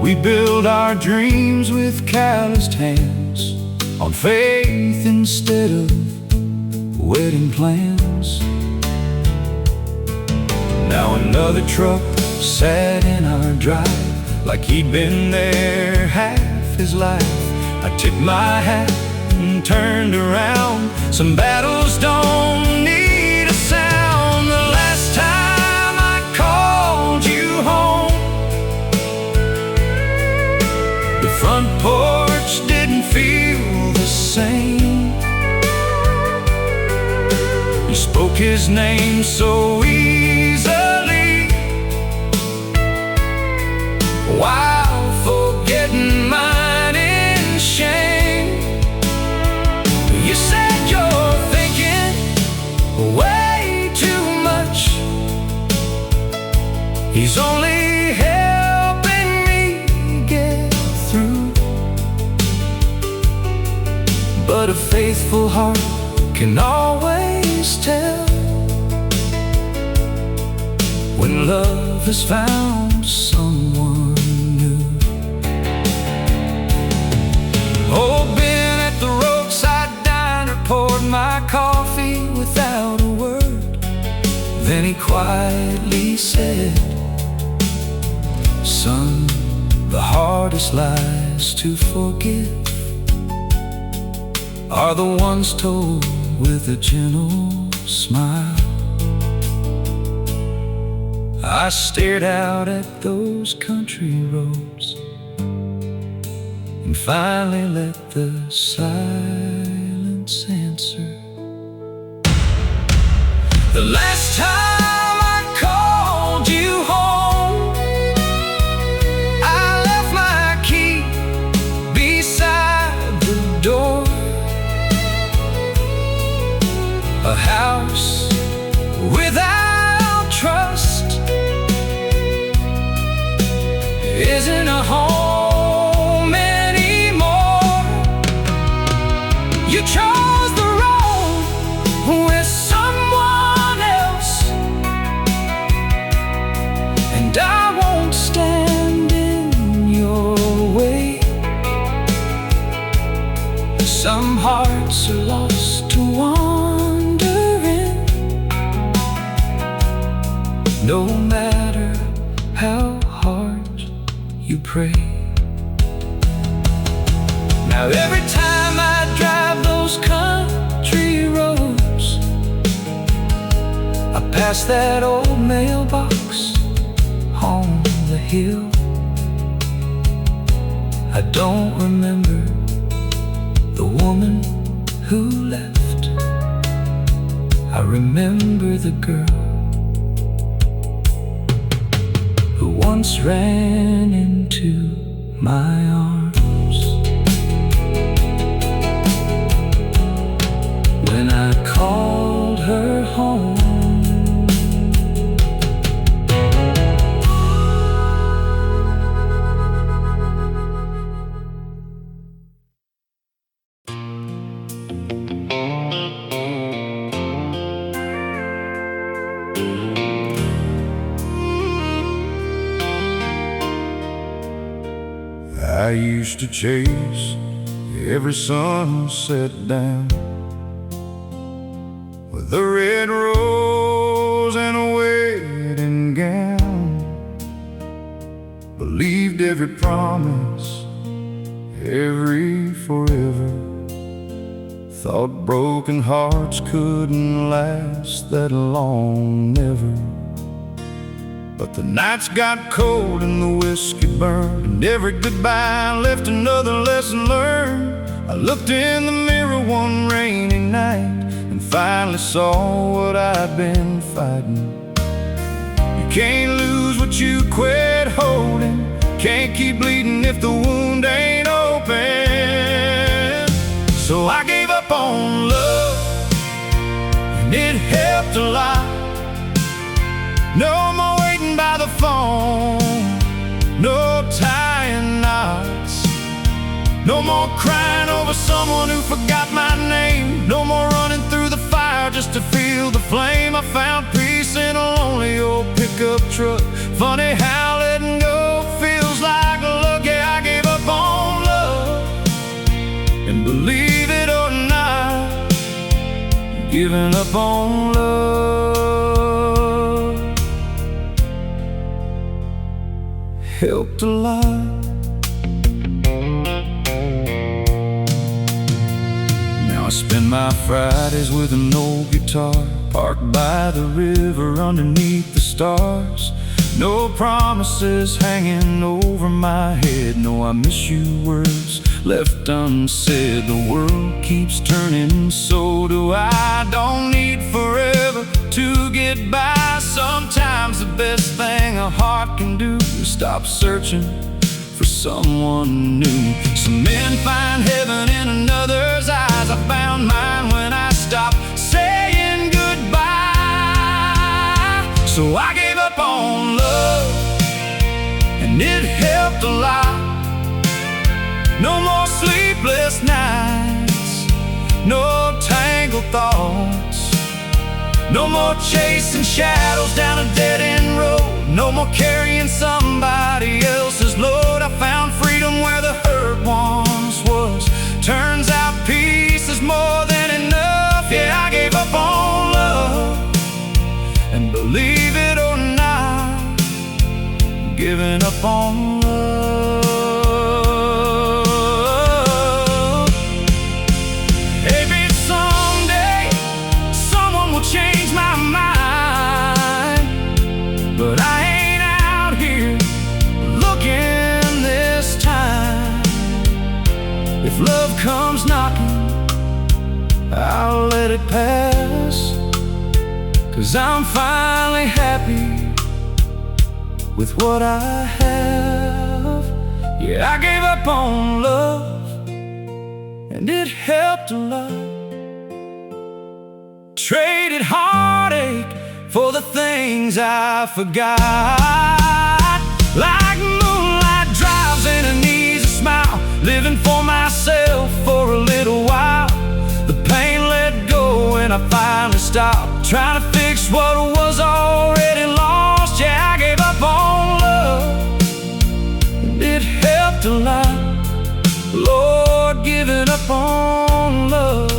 We built our dreams with calloused hands, on faith instead of wedding plans. Now another truck sat in our drive, like he'd been there half his life. I tipped my hat and turned around. Some battles don't need a sound. The last time I called you home, the front porch didn't feel the same. You spoke his name so easily, while forgetting mine in shame. You said you're thinking way too much. He's only helping me get through, but a faithful heart can always tell when love has found someone new. Oh, been at the roadside diner, poured my coffee without a word. Then he quietly said, son, the hardest lies to forgive are the ones told with a gentle smile. I stared out at those country roads and finally let the silence answer. The last time I called you home, I left my key beside the door. A house without trust isn't a home anymore. You chose the road with someone else, and I won't stand in your way. Some hearts are lost to wandering, no matter how hard you pray. Now every time I drive those country roads, I pass that old mailbox home. hill. I don't remember the woman who left. I remember the girl who once ran into my arms when I called her home. I used to chase every sunset down with a red rose and a wedding gown. Believed every promise, every forever. Thought broken hearts couldn't last that long, never. But the nights got cold and the whiskey burned, and every goodbye left another lesson learned. I looked in the mirror one rainy night and finally saw what I'd been fighting. You can't lose what you quit holding, can't keep bleeding if the wound ain't open. So I gave up on love, and it helped a lot. No more waiting by the phone, no tying knots, no more crying over someone who forgot my name, no more running through the fire just to feel the flame. I found peace in a lonely old pickup truck. Funny how letting go feels like luck. Yeah, I gave up on love, and believe it or not, giving up on love helped a lot. Now I spend my Fridays with an old guitar, parked by the river underneath the stars. No promises hanging over my head, no I miss you words left unsaid. The world keeps turning, so do I. Don't need forever to get by. Sometimes the best thing a heart can do is stop searching for someone new. Some men find heaven in another's eyes. I found mine when I stopped saying goodbye. So I gave up on love, and it helped a lot. No more sleepless nights, no tangled thoughts, no more chasing shadows down a dead-end road, no more carrying somebody else's load. I found freedom where the hurt once was. Turns out peace is more than enough. Yeah, I gave up on love, and believe it or not, giving up on love. But I ain't out here looking this time. If love comes knocking, I'll let it pass, 'cause I'm finally happy with what I have. Yeah, I gave up on love, and it helped a lot. Traded heartache for the things I forgot, like moonlight drives and an easy smile, living for myself for a little while. The pain let go and I finally stopped trying to fix what was already lost. Yeah, I gave up on love, and it helped a lot. Lord, giving up on love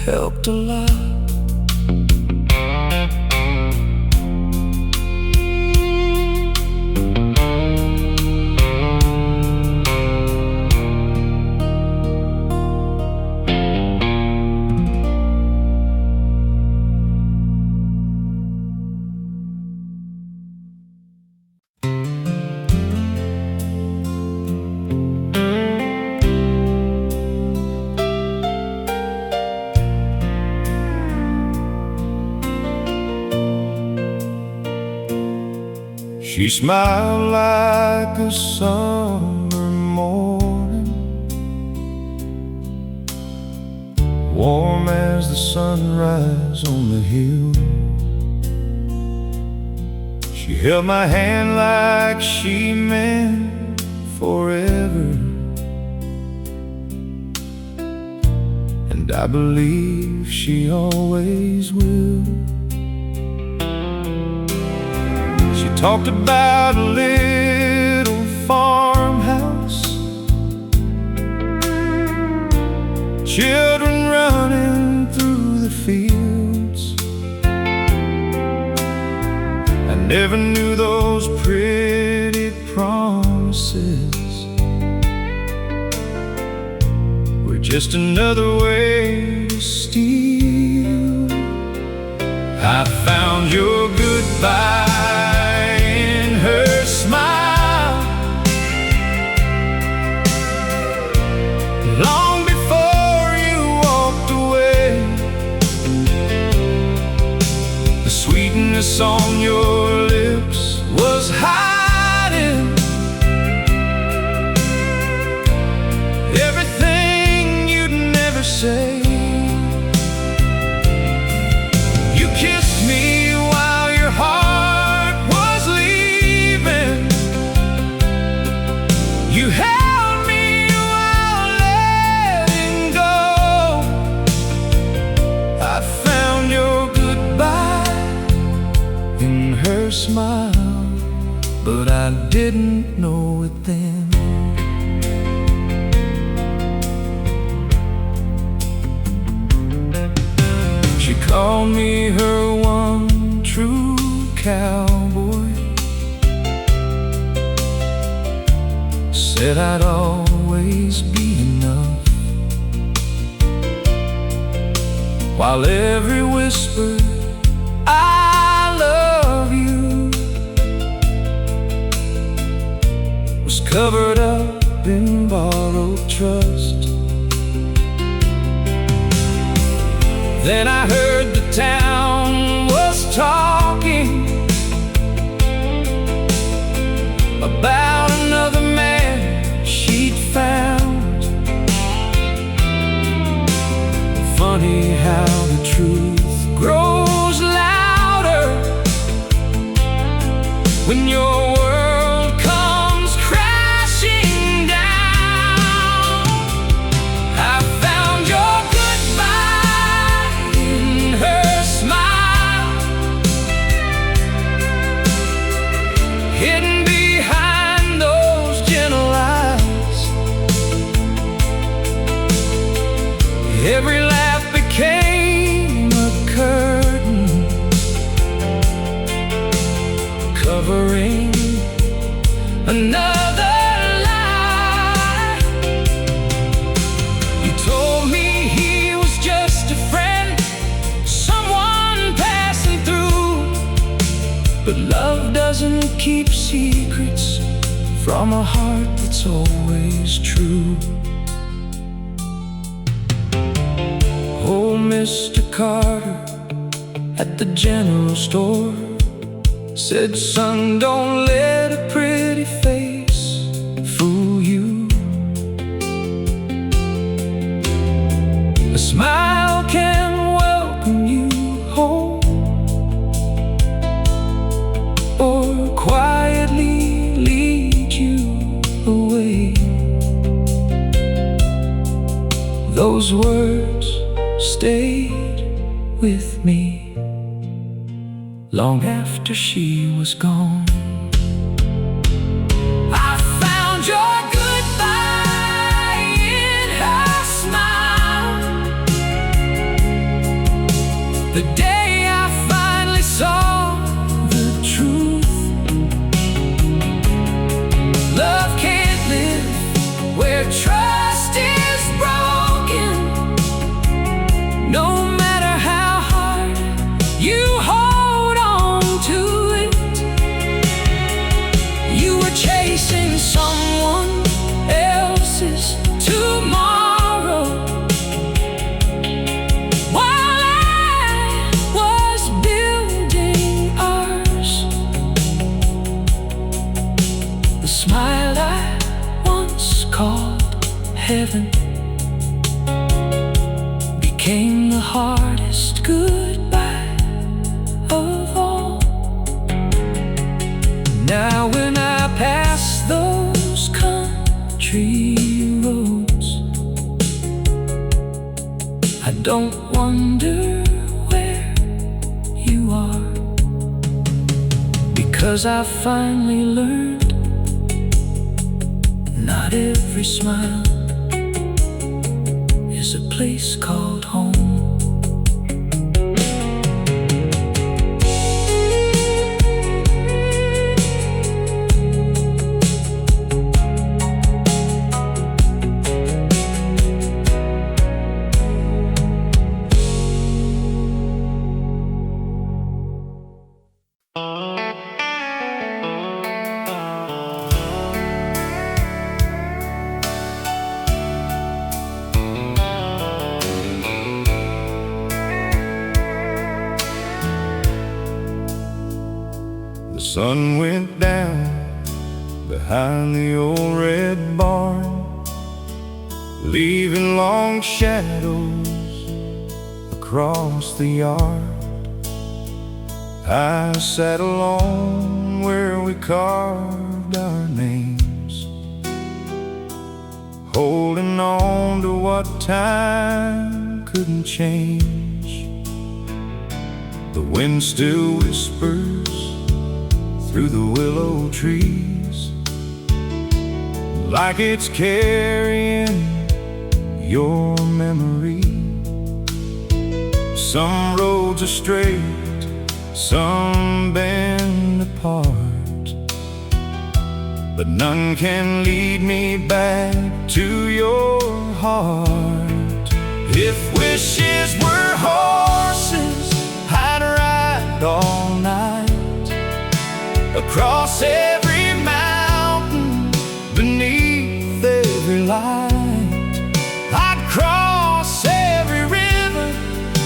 helped a lot. She smiled like a summer morning, warm as the sunrise on the hill. She held my hand like she meant forever, and I believe she always will. She talked about a little farmhouse, children running through the fields. I never knew those pretty promises were just another way to steal. I found your goodbye in her smile, long before you walked away. The sweetness on your lips was hiding everything you'd never say. You kissed me while your heart was leaving. You held me while letting go. I found your goodbye in her smile, but I didn't know it then. She called me her one true cowboy, said I'd always be enough, while every whisper I love you was covered up in borrowed trust. Then I heard the town was talking about another man she'd found. Funny how the truth grows louder when your world comes crashing down. I found your goodbye in her smile, hidden behind those gentle eyes. Every laugh became a curtain covering another lie. You told me he was just a friend, someone passing through, but love doesn't keep secrets from a heart that's always true. Oh, Mr. Carter at the general store said, son, don't let a pretty face fool you. A smile can welcome you home, or quietly lead you away. Those words stayed with me long after she was gone. I found your goodbye in her smile, the day I finally saw the truth. Love can't live where trust is broken, no matter how hard you hold on to it. You were chasing someone else's tomorrow, while I of all. Now when I pass those country roads, I don't wonder where you are, because I finally learned not every smile is a place called home. The sun went down behind the old red barn, leaving long shadows across the yard. I sat alone where we carved our names, holding on to what time couldn't change. The wind still whispers through the willow trees, like it's carrying your memory. Some roads are straight, some bend apart, but none can lead me back to your heart. If wishes were horses, I'd ride all night across every mountain, beneath every light. I'd cross every river,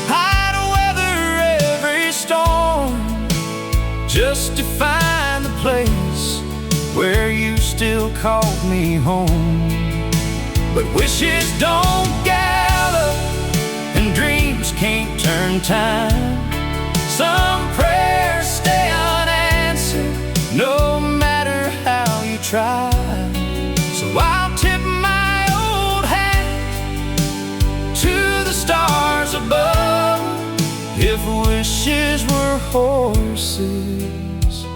I'd weather every storm, just to find the place where you still called me home. But wishes don't gather, and dreams can't turn time. Some prayers stay unanswered, no matter how you try. So I'll tip my old hat to the stars above. If wishes were horses,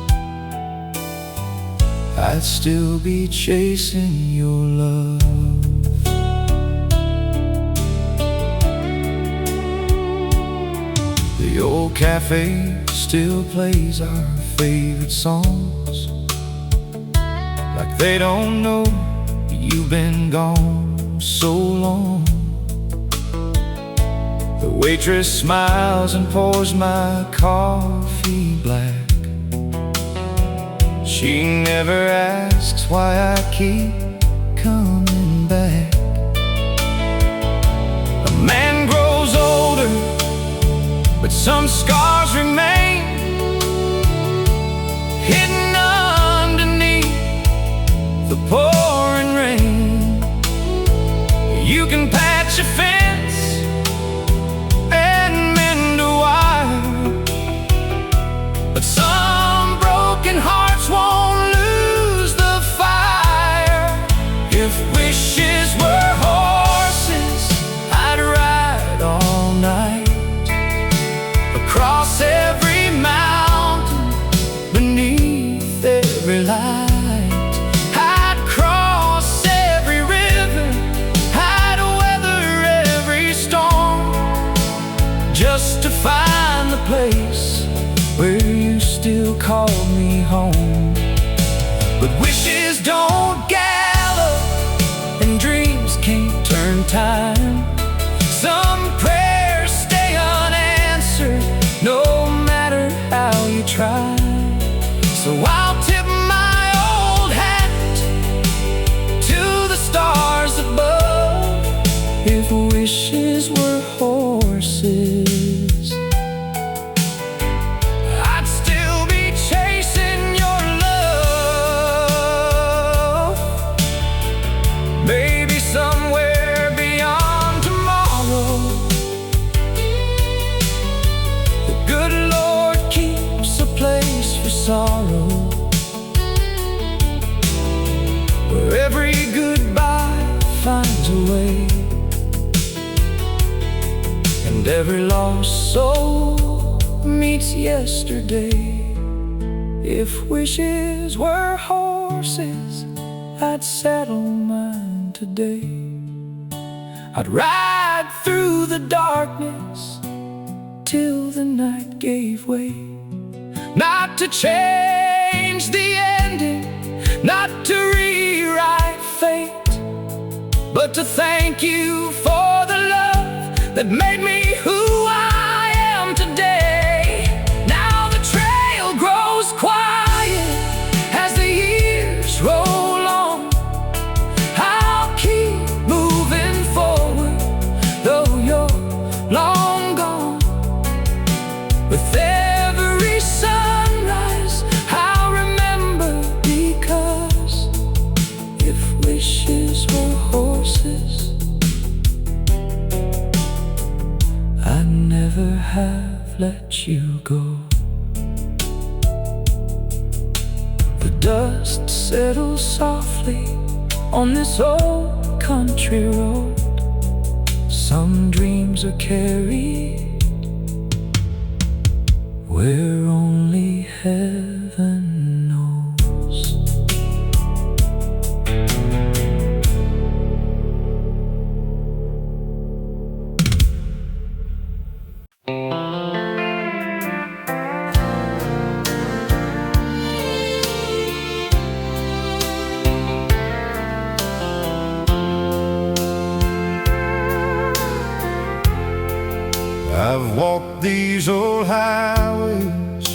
I'd still be chasing your love. The old cafe still plays our favorite songs, like they don't know you've been gone so long. The waitress smiles and pours my coffee black. She never asks why I keep coming back. A man grows older, but some scars remain, hidden underneath the pouring rain. You can patch a fence and mend a wire, but some broken hearts won't lose the fire. If wishes were horses, I'd ride all night across every mountain, beneath every light. I'd cross every river, I'd weather every storm, just to find the place where you still call me home. But wishes don't gather, and dreams can't turn time. Some prayers stay unanswered, no matter how you try. So I'll tip my old hat to the stars above. If wishes were horses, I'd still be chasing your love. Maybe somewhere beyond tomorrow, the good Lord keeps sorrow, where every goodbye finds a way, and every lost soul meets yesterday. If wishes were horses, I'd saddle mine today. I'd ride through the darkness till the night gave way, not to change the ending, not to rewrite fate, but to thank you for the love that made me who I am today. Now the trail grows quiet as the years roll on. I'll keep moving forward, though you're long gone. With every sunrise I'll remember, because if wishes were horses, I'd never have let you go. The dust settles softly on this old country road. Some dreams are carried where only heaven knows. I've walked these old highways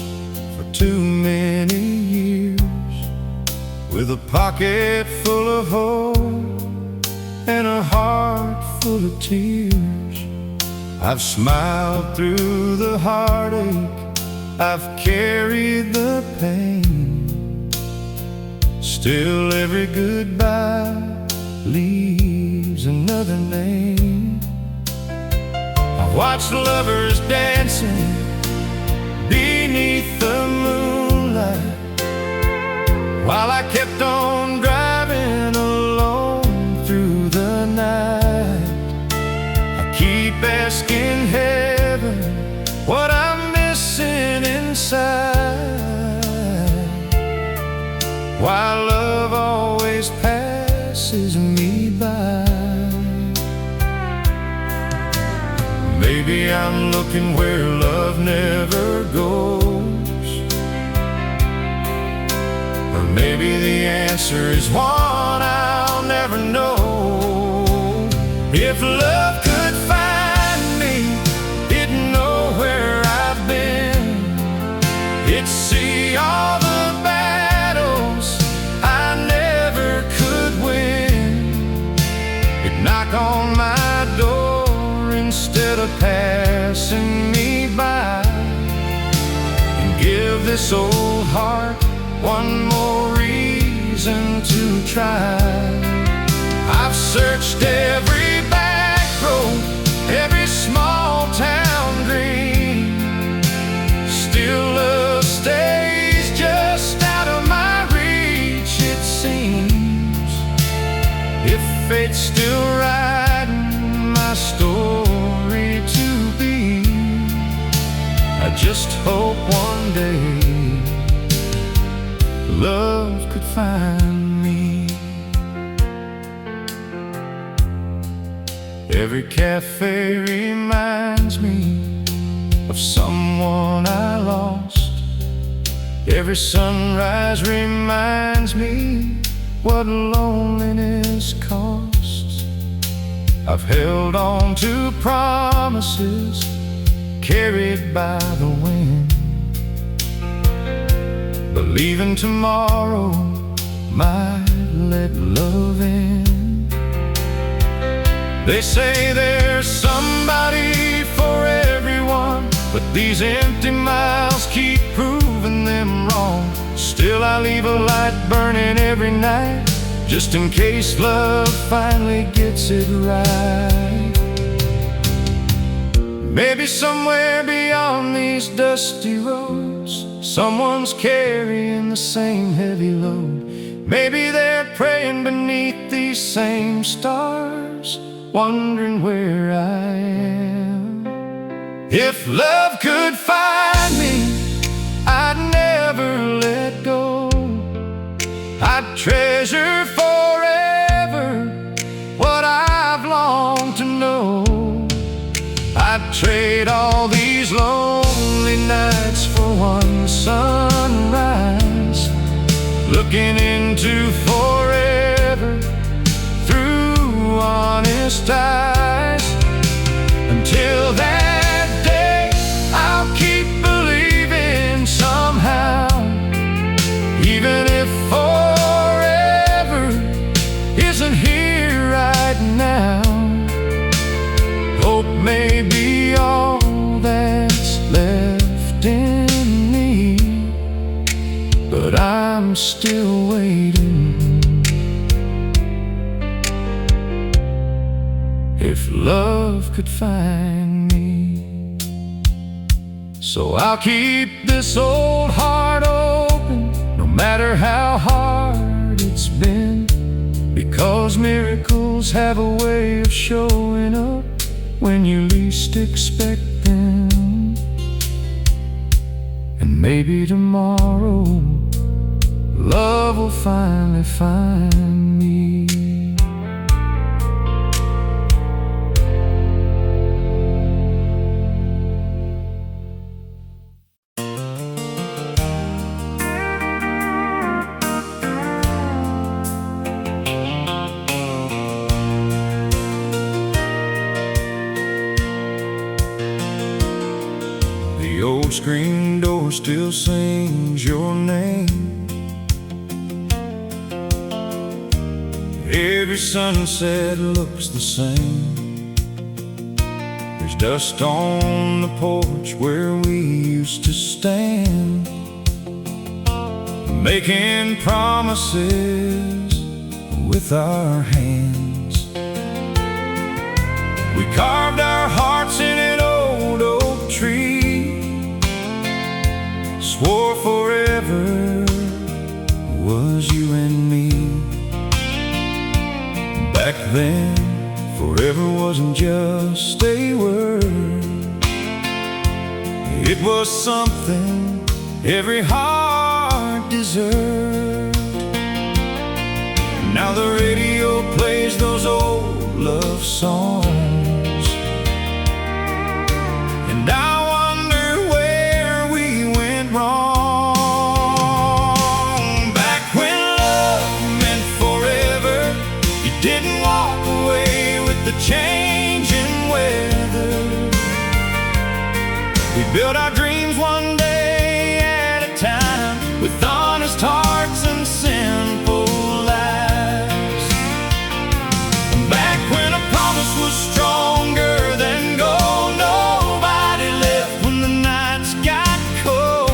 for too many years, with a pocket full of hope and a heart full of tears. I've smiled through the heartache, I've carried the pain. Still every goodbye leaves another name. Watched lovers dancing beneath the moonlight, while I kept on driving alone through the night. I keep asking heaven what I'm missing inside, while love always passes me by. Maybe I'm looking where love never goes, or maybe the answer is one I'll never know. If love could find me, it'd know where I've been. It'd see all the battles I never could win. It'd knock on my door instead of passing me by, and give this old heart one more reason to try. I've searched every back road, every small town dream. Still love stays just out of my reach, it seems. If fate's still writing my story to be, I just hope one day love could find me. Every cafe reminds me of someone I lost. Every sunrise reminds me what loneliness costs. I've held on to promises carried by the wind, believing tomorrow might let love in. They say there's somebody for everyone, but these empty miles keep proving them wrong. Still I leave a light burning every night, just in case love finally gets it right. Maybe somewhere beyond these dusty roads, Someone's carrying the same heavy load. Maybe they're praying beneath these same stars, wondering where I am. If love could find me, I'd never let go. I'd treasure forever what I've longed to know. I'd trade all these lonely nights for one sunrise, looking into forever through honest eyes. Until that day, I'll keep believing somehow, even if forever isn't here right now. Hope may be all that's left in me, but I'm still waiting. If love could find me. So I'll keep this old heart open, no matter how hard it's been, because miracles have a way of showing up when you least expect them. And maybe tomorrow love will finally find me. The old screen door still sings your name. Every sunset looks the same. There's dust on the porch where we used to stand, making promises with our hands. We carved our hearts in an old oak tree, swore forever was you and me. Back then, forever wasn't just a word. It was something every heart deserved. Now the radio plays those old love songs, and I wonder where we went wrong. Back when love meant forever, you didn't walk away with the changing weather. We built our dreams one day at a time, with honest hearts and simple lives. Back when a promise was stronger than gold, nobody left when the nights got cold.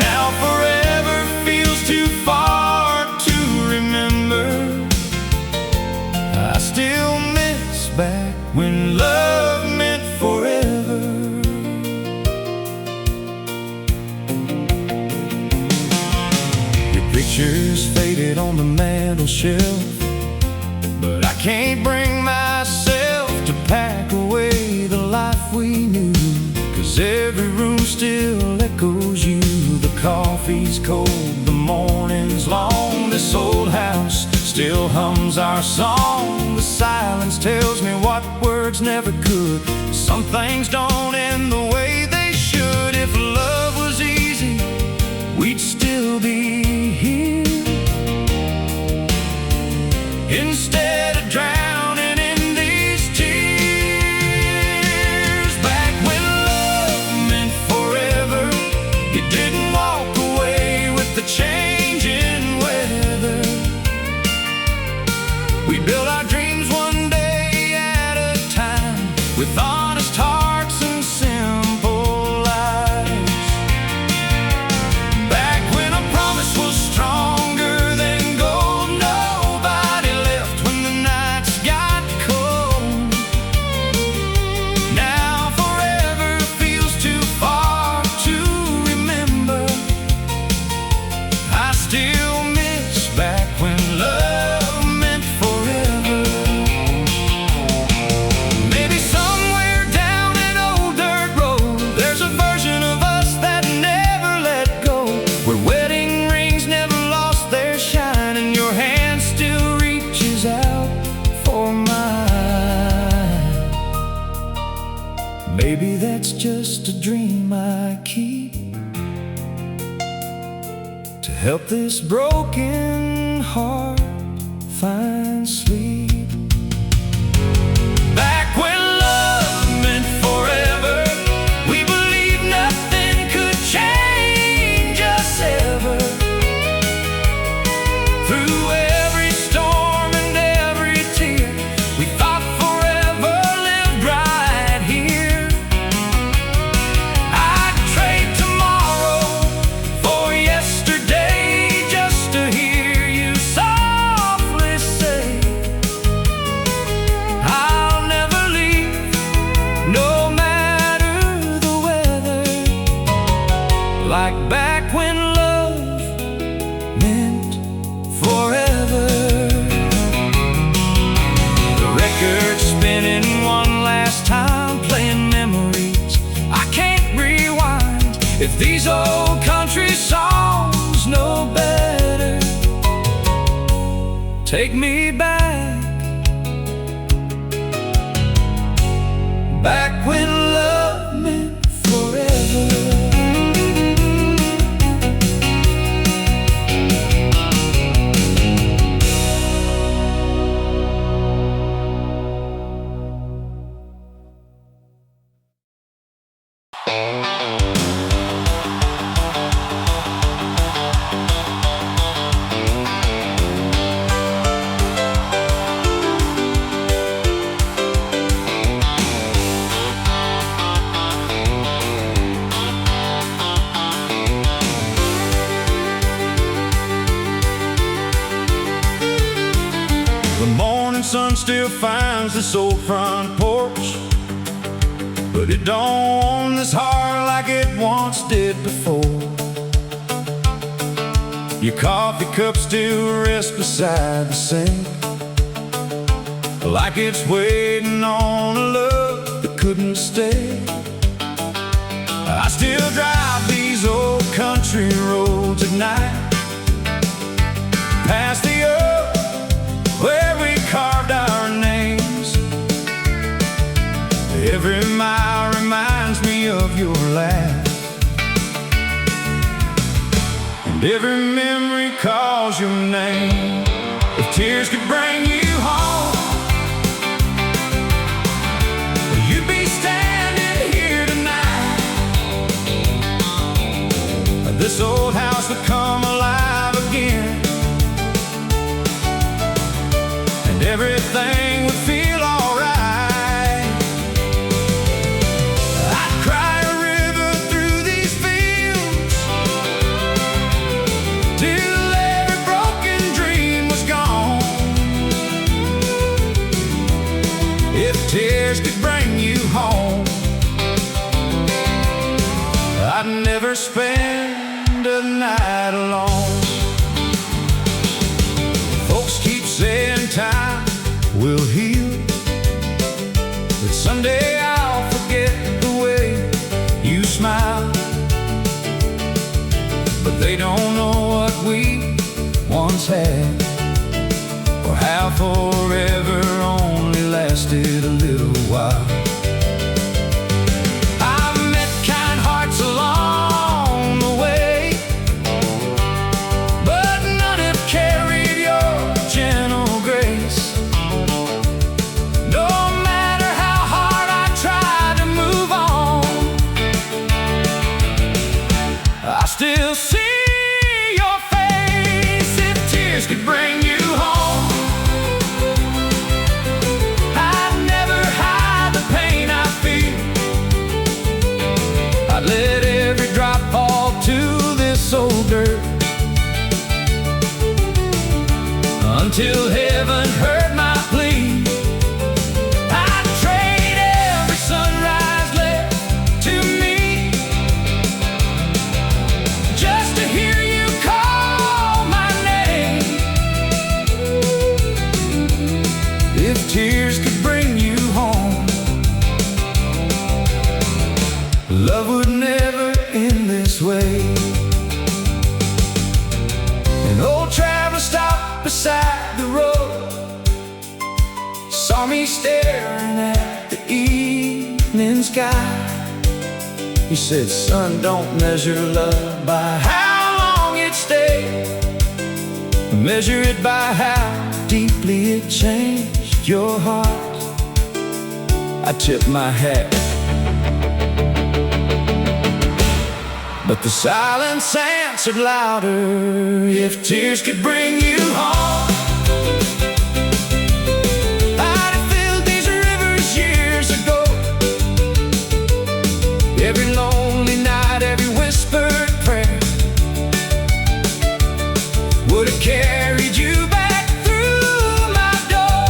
Now forever feels too far to remember. I still miss back when love meant forever. Your pictures faded on the mantel shelf, but I can't bring myself to pack away the life we knew, 'cause every room still echoes you. The coffee's cold, the morning's long. This old house still hums our song. The silence tells me what words never could. Some things don't end the way they should. If love was easy, we'd still be here, instead of drowning in these tears. Back when love meant forever, you didn't walk away with the changing weather. We built our dreams one day at a time, with honest hearts and simple help this broken heart find sleep. Back when love meant forever, we believed nothing could change us ever. Through every storm and every tear, we thought forever lived right here. I'd trade tomorrow for yesterday just to hear you softly say, I'll never leave, no matter the weather. Like back when love meant forever. The record spinning one last time, playing memories I can't rewind. If these old country songs know better, take me back, back when love meant forever. The morning sun still finds this old front porch, but it don't warm this heart like it once did before. Your coffee cup still rests beside the sink, like it's waiting on a love that couldn't stay. I still drive these old country roads at night, past the earth where we carved our names. Every mile reminds me of your laugh, and every memory calls your name. If tears could bring you home, you'd be standing here tonight. This old house would come alive again, and everything would feel alright. I'd cry a river through these fields till every broken dream was gone. If tears could bring you home, I'd never spend a night alone. Folks keep saying time will heal, but someday I'll forget the way you smile. But they don't know what we once had, or how forever only lasted a little while. I've met kind hearts along the way, but none have carried your gentle grace. No matter how hard I try to move on, I still see your face. If tears could bring you home, I'd never hide the pain I feel. I'd let every drop fall to this old dirt until heaven heard my plea. I'd trade every sunrise left to me just to hear you call my name. If tears could bring you home, love would never end this way. An old traveler stopped beside the road, saw me staring at the evening sky. He said, son, don't measure love by how long it it stay. Measure it by how deeply it changed your heart. I tip my hat, but the silence answered louder. If tears could bring you home, I'd have filled these rivers years ago. Every lonely night, every whispered prayer would have carried you back through my door.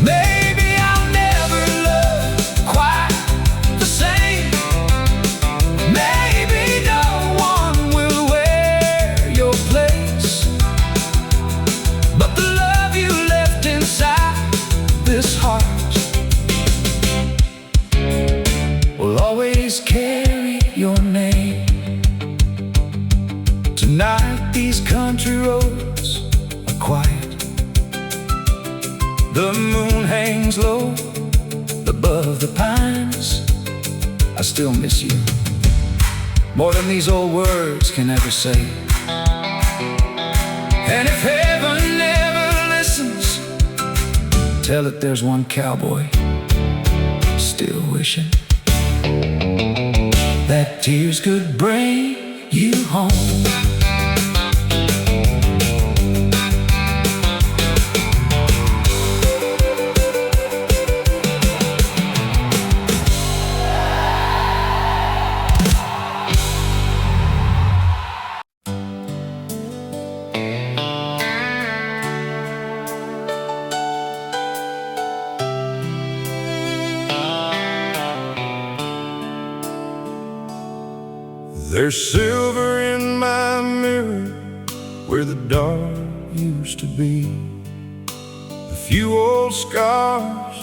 Maybe I'll never love quite the same. Maybe no one will wear your place, but the love you left inside this heart will always carry your name. Tonight these country roads are quiet. The moon hangs low above the pines. I still miss you, more than these old words can ever say. And if heaven never listens, tell it there's one cowboy still wishing that tears could bring you home. There's silver in my mirror where the dark used to be. A few old scars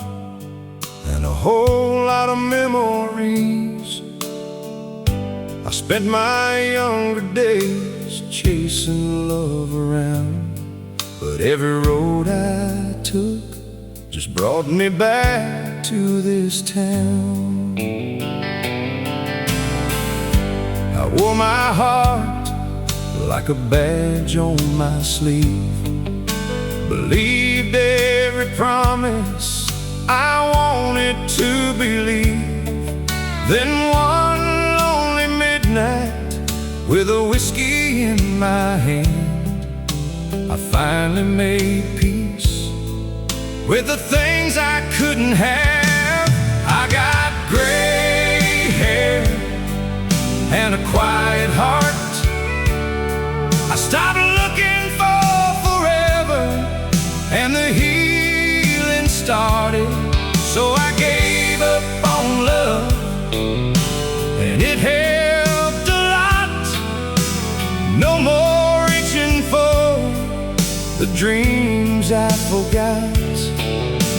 and a whole lot of memories. I spent my younger days chasing love around, but every road I took just brought me back to this town. I wore my heart like a badge on my sleeve, believed every promise I wanted to believe. Then one lonely midnight, with a whiskey in my hand, I finally made peace with the things I couldn't have. I got gray hair and a quiet heart. I stopped looking for forever, and the healing started. So I gave up on love, and it helped a lot. No more reaching for the dreams I forgot.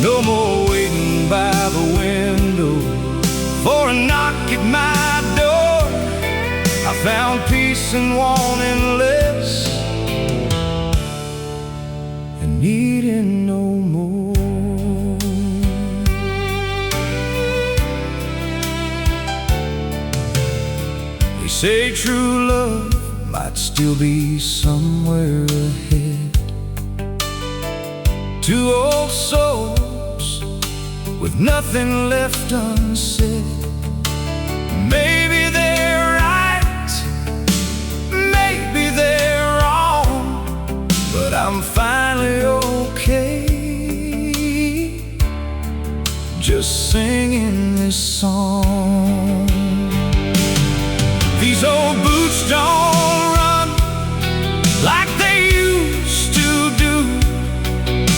No more waiting by the window for a knock at my door. I found peace in wanting less and needing no more. They say true love might still be somewhere ahead. Two old souls with nothing left unsaid. Maybe they're right, maybe they're wrong, but I'm finally okay just singing this song. These old boots don't run like they used to do,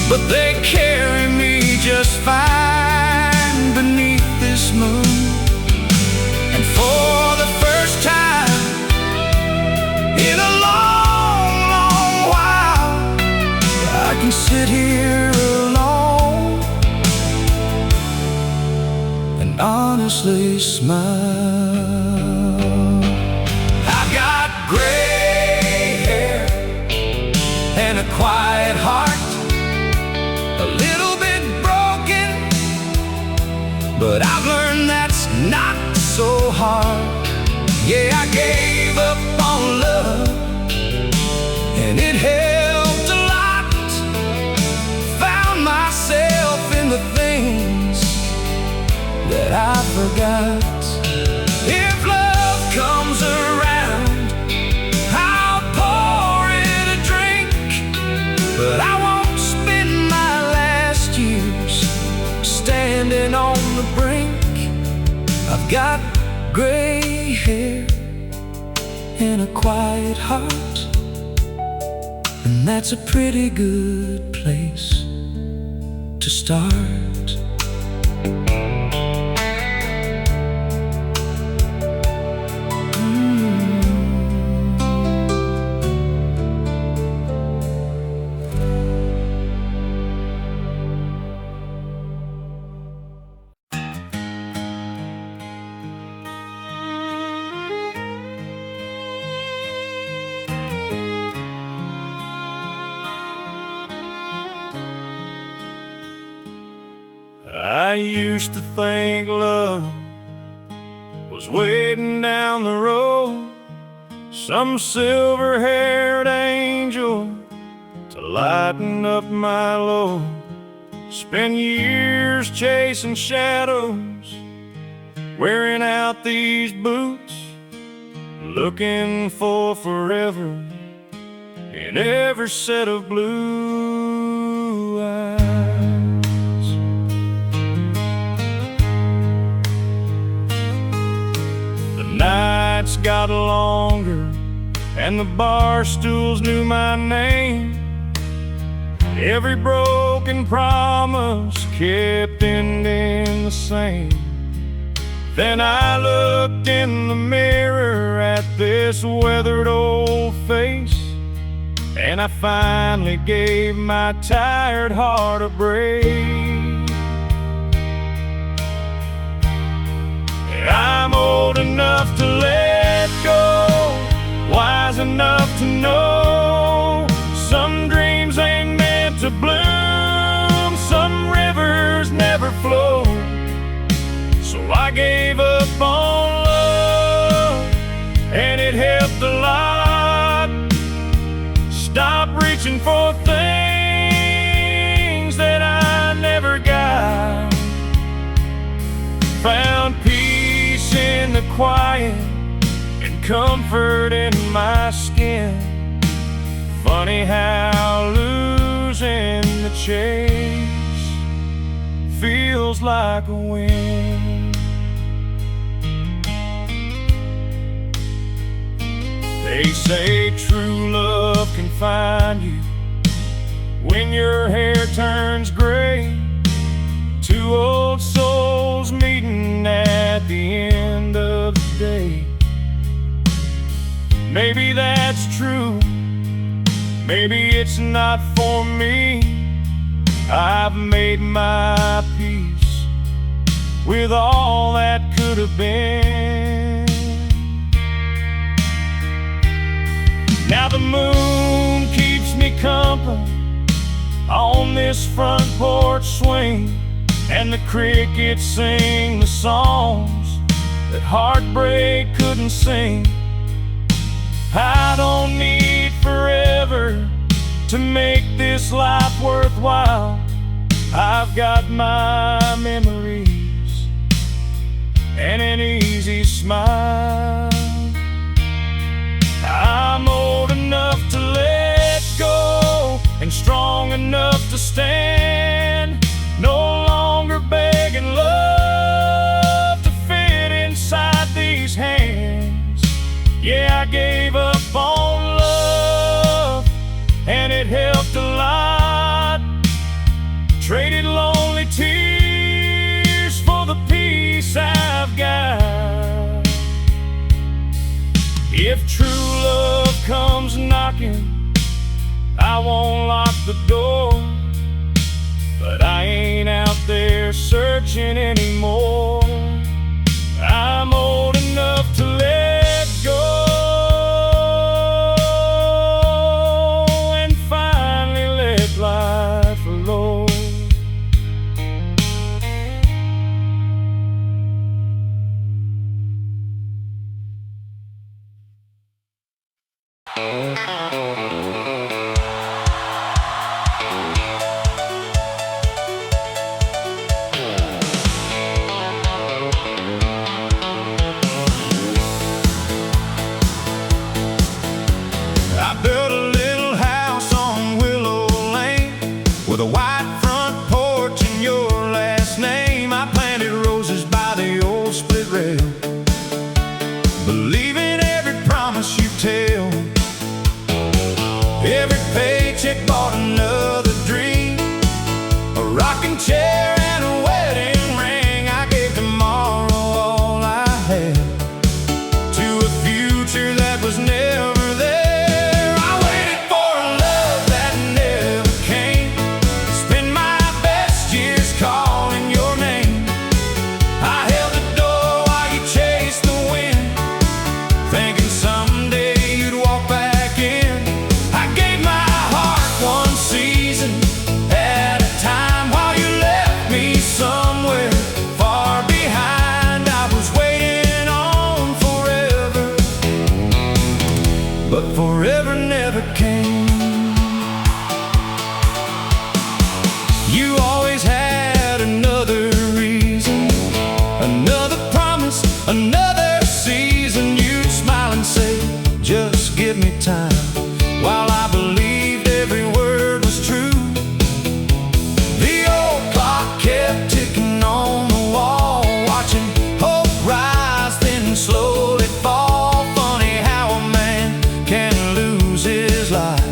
but they carry me just fine beneath this moon. And for the first time in a long, long while, I can sit here alone and honestly smile. I've got gray hair and a quiet heart, a little bit broken, but I've learned that's not so hard. Yeah, I gave up on love, that I forgot. If love comes around, I'll pour it a drink, but I won't spend my last years standing on the brink. I've got gray hair and a quiet heart, and that's a pretty good place to start. I used to think love was waiting down the road, some silver-haired angel to lighten up my load. Spend years chasing shadows, wearing out these boots, looking for forever in every set of blue eyes. Nights got longer and the bar stools knew my name. Every broken promise kept ending the same. Then I looked in the mirror at this weathered old face, and I finally gave my tired heart a break. I'm old enough to let go, wise enough to know some dreams ain't meant to bloom, some rivers never flow. So I gave up on love, and it helped a lot. Stop reaching for things that I never got. Found peace in the quiet and comfort in my skin. Funny how losing the chase feels like a win. They say true love can find you when your hair turns gray. Two old souls meeting at the end of the day. Maybe that's true, maybe it's not for me. I've made my peace with all that could have been. Now the moon keeps me company on this front porch swing, and the crickets sing the songs that heartbreak couldn't sing. I don't need forever to make this life worthwhile. I've got my memories and an easy smile. I'm old enough to let go and strong enough to stand. No longer begging love to fit inside these hands. Yeah, I gave up on love, and it helped a lot. Traded lonely tears for the peace I've got. If true love comes knocking, I won't lock the door. But I ain't out there searching anymore. I'm old enough to let go and finally let life alone. promise you tell. Every paycheck bought another dream, a rocking chair and a wedding ring. I gave tomorrow all I had, to a future that was never there. I waited for a love that never came, spent my best years calling your name. I held the door while you chased the wind, thinking someday you'd walk back in. I gave my heart one season at a time, while you left me somewhere far behind. I was waiting on forever, but forever never came. You always had another reason, another promise, another season. You'd smile and say, just give me time, while I believed every word was true. The old clock kept ticking on the wall, watching hope rise then slowly fall. Funny how a man can lose his life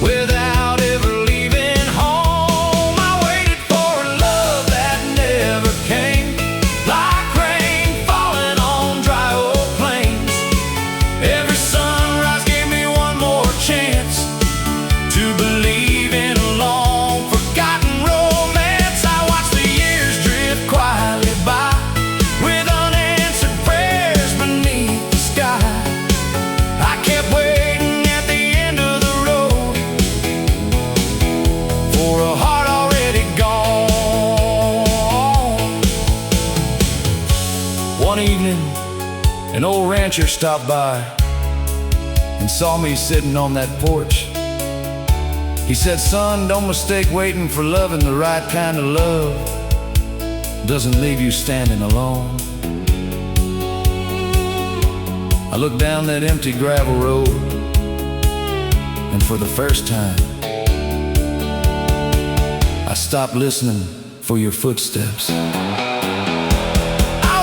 without ever leaving home. I waited for a love that never came, like rain falling on dry old plains. Every sunrise gave me one more chance to believe in a long forgotten romance. I watched the years drift quietly by, with unanswered prayers beneath the sky. I kept waiting at the end of the road for a heart already gone. One evening, an old rancher stopped by and saw me sitting on that porch. He said, son, don't mistake waiting for love, and the right kind of love doesn't leave you standing alone. I looked down that empty gravel road, and for the first time I stopped listening for your footsteps. I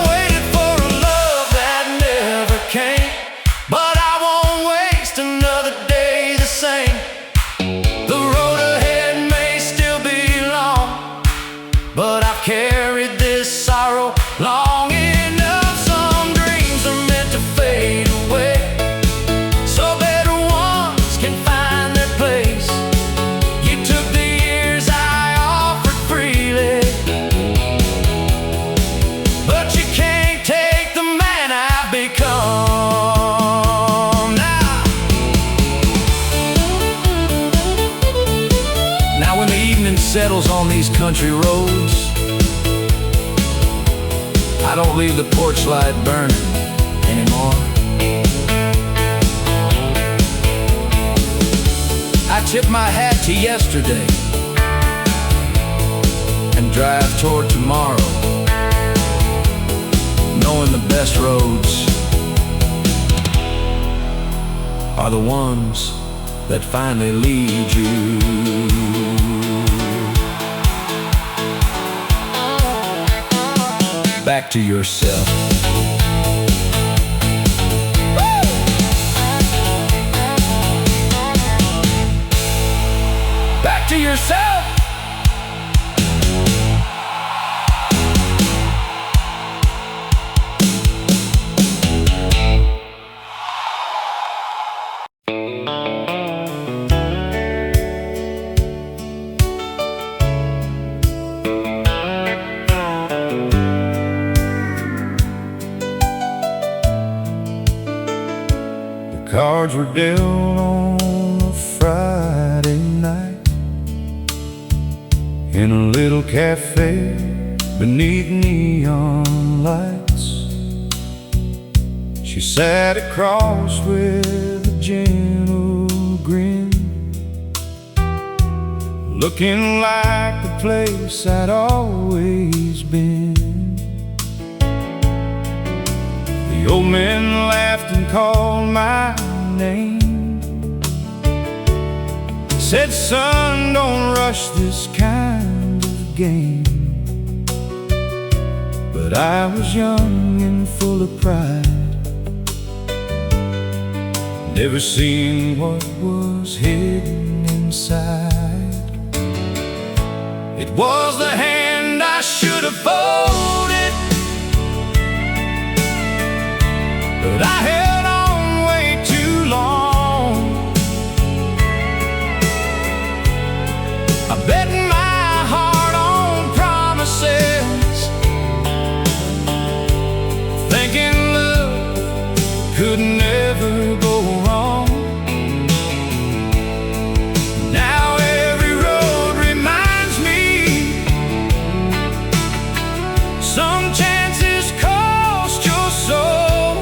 waited for a love that never came, but I won't waste another day the same. The road ahead may still be long, but I've carried this sorrow long enough. Some dreams are meant to fade away, so better ones can find their place. You took the years I offered freely, but you can't take the man I've become. Now when the evening settles on these country roads, I don't leave the porch light burning anymore. I tip my hat to yesterday and drive toward tomorrow, knowing the best roads are the ones that finally lead you. Back to yourself. Back to yourself. Cards were dealt on a Friday night in a little cafe beneath neon lights. She sat across with a gentle grin, looking like the place I'd always been. The old man laughed and called my name, said, son, don't rush this kind of game. But I was young and full of pride, never seen what was hidden inside. It was the hand I should have folded, but I held on way too long. I bet my heart on promises, thinking love could never go wrong. Now every road reminds me some chances cost your soul.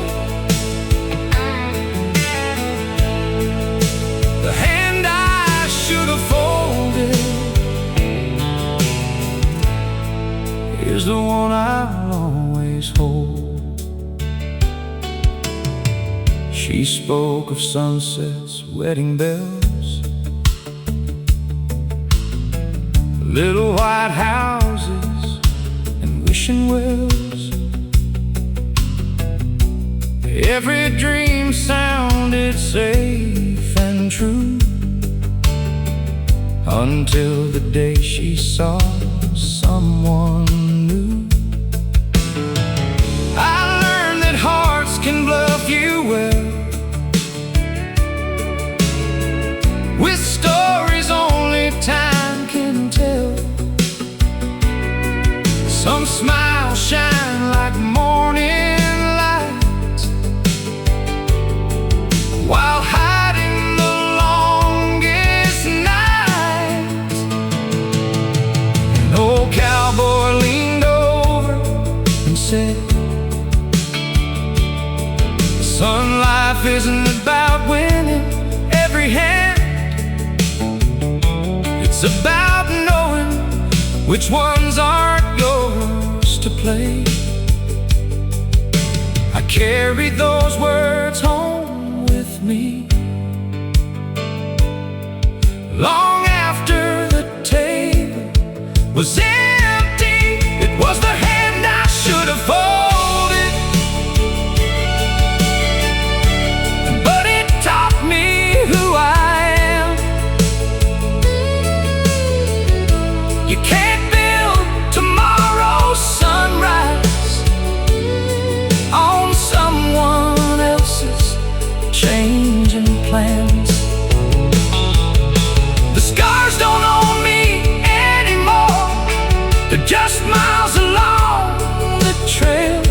The hand I should have folded is the one I'll always hold. She spoke of sunsets, wedding bells, little white houses and wishing wells. Every dream sounded safe and true, until the day she saw someone new. I learned that hearts can bluff you well, with stories only time can tell. Some smiles shine like morning lights, while hiding the longest nights. An old cowboy leaned over and said, "Son, life isn't about winning every hand. It's about knowing which ones aren't yours to play." I carry those words home with me, long after the table was empty. It was the hand I should have folded, but it taught me who I am. You can't build tomorrow's sunrise on someone else's changing plans. The scars don't own me anymore, they're just miles along the trail.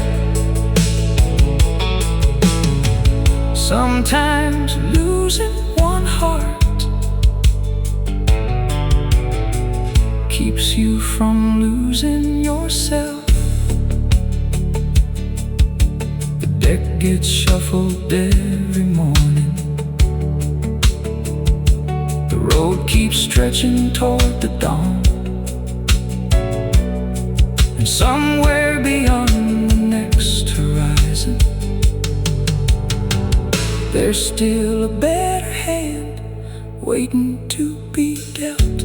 Sometimes losing one heart keeps you from losing yourself. The deck gets shuffled every morning, the road keeps stretching toward the dawn, and somewhere beyond the next horizon, there's still a better hand waiting to be dealt.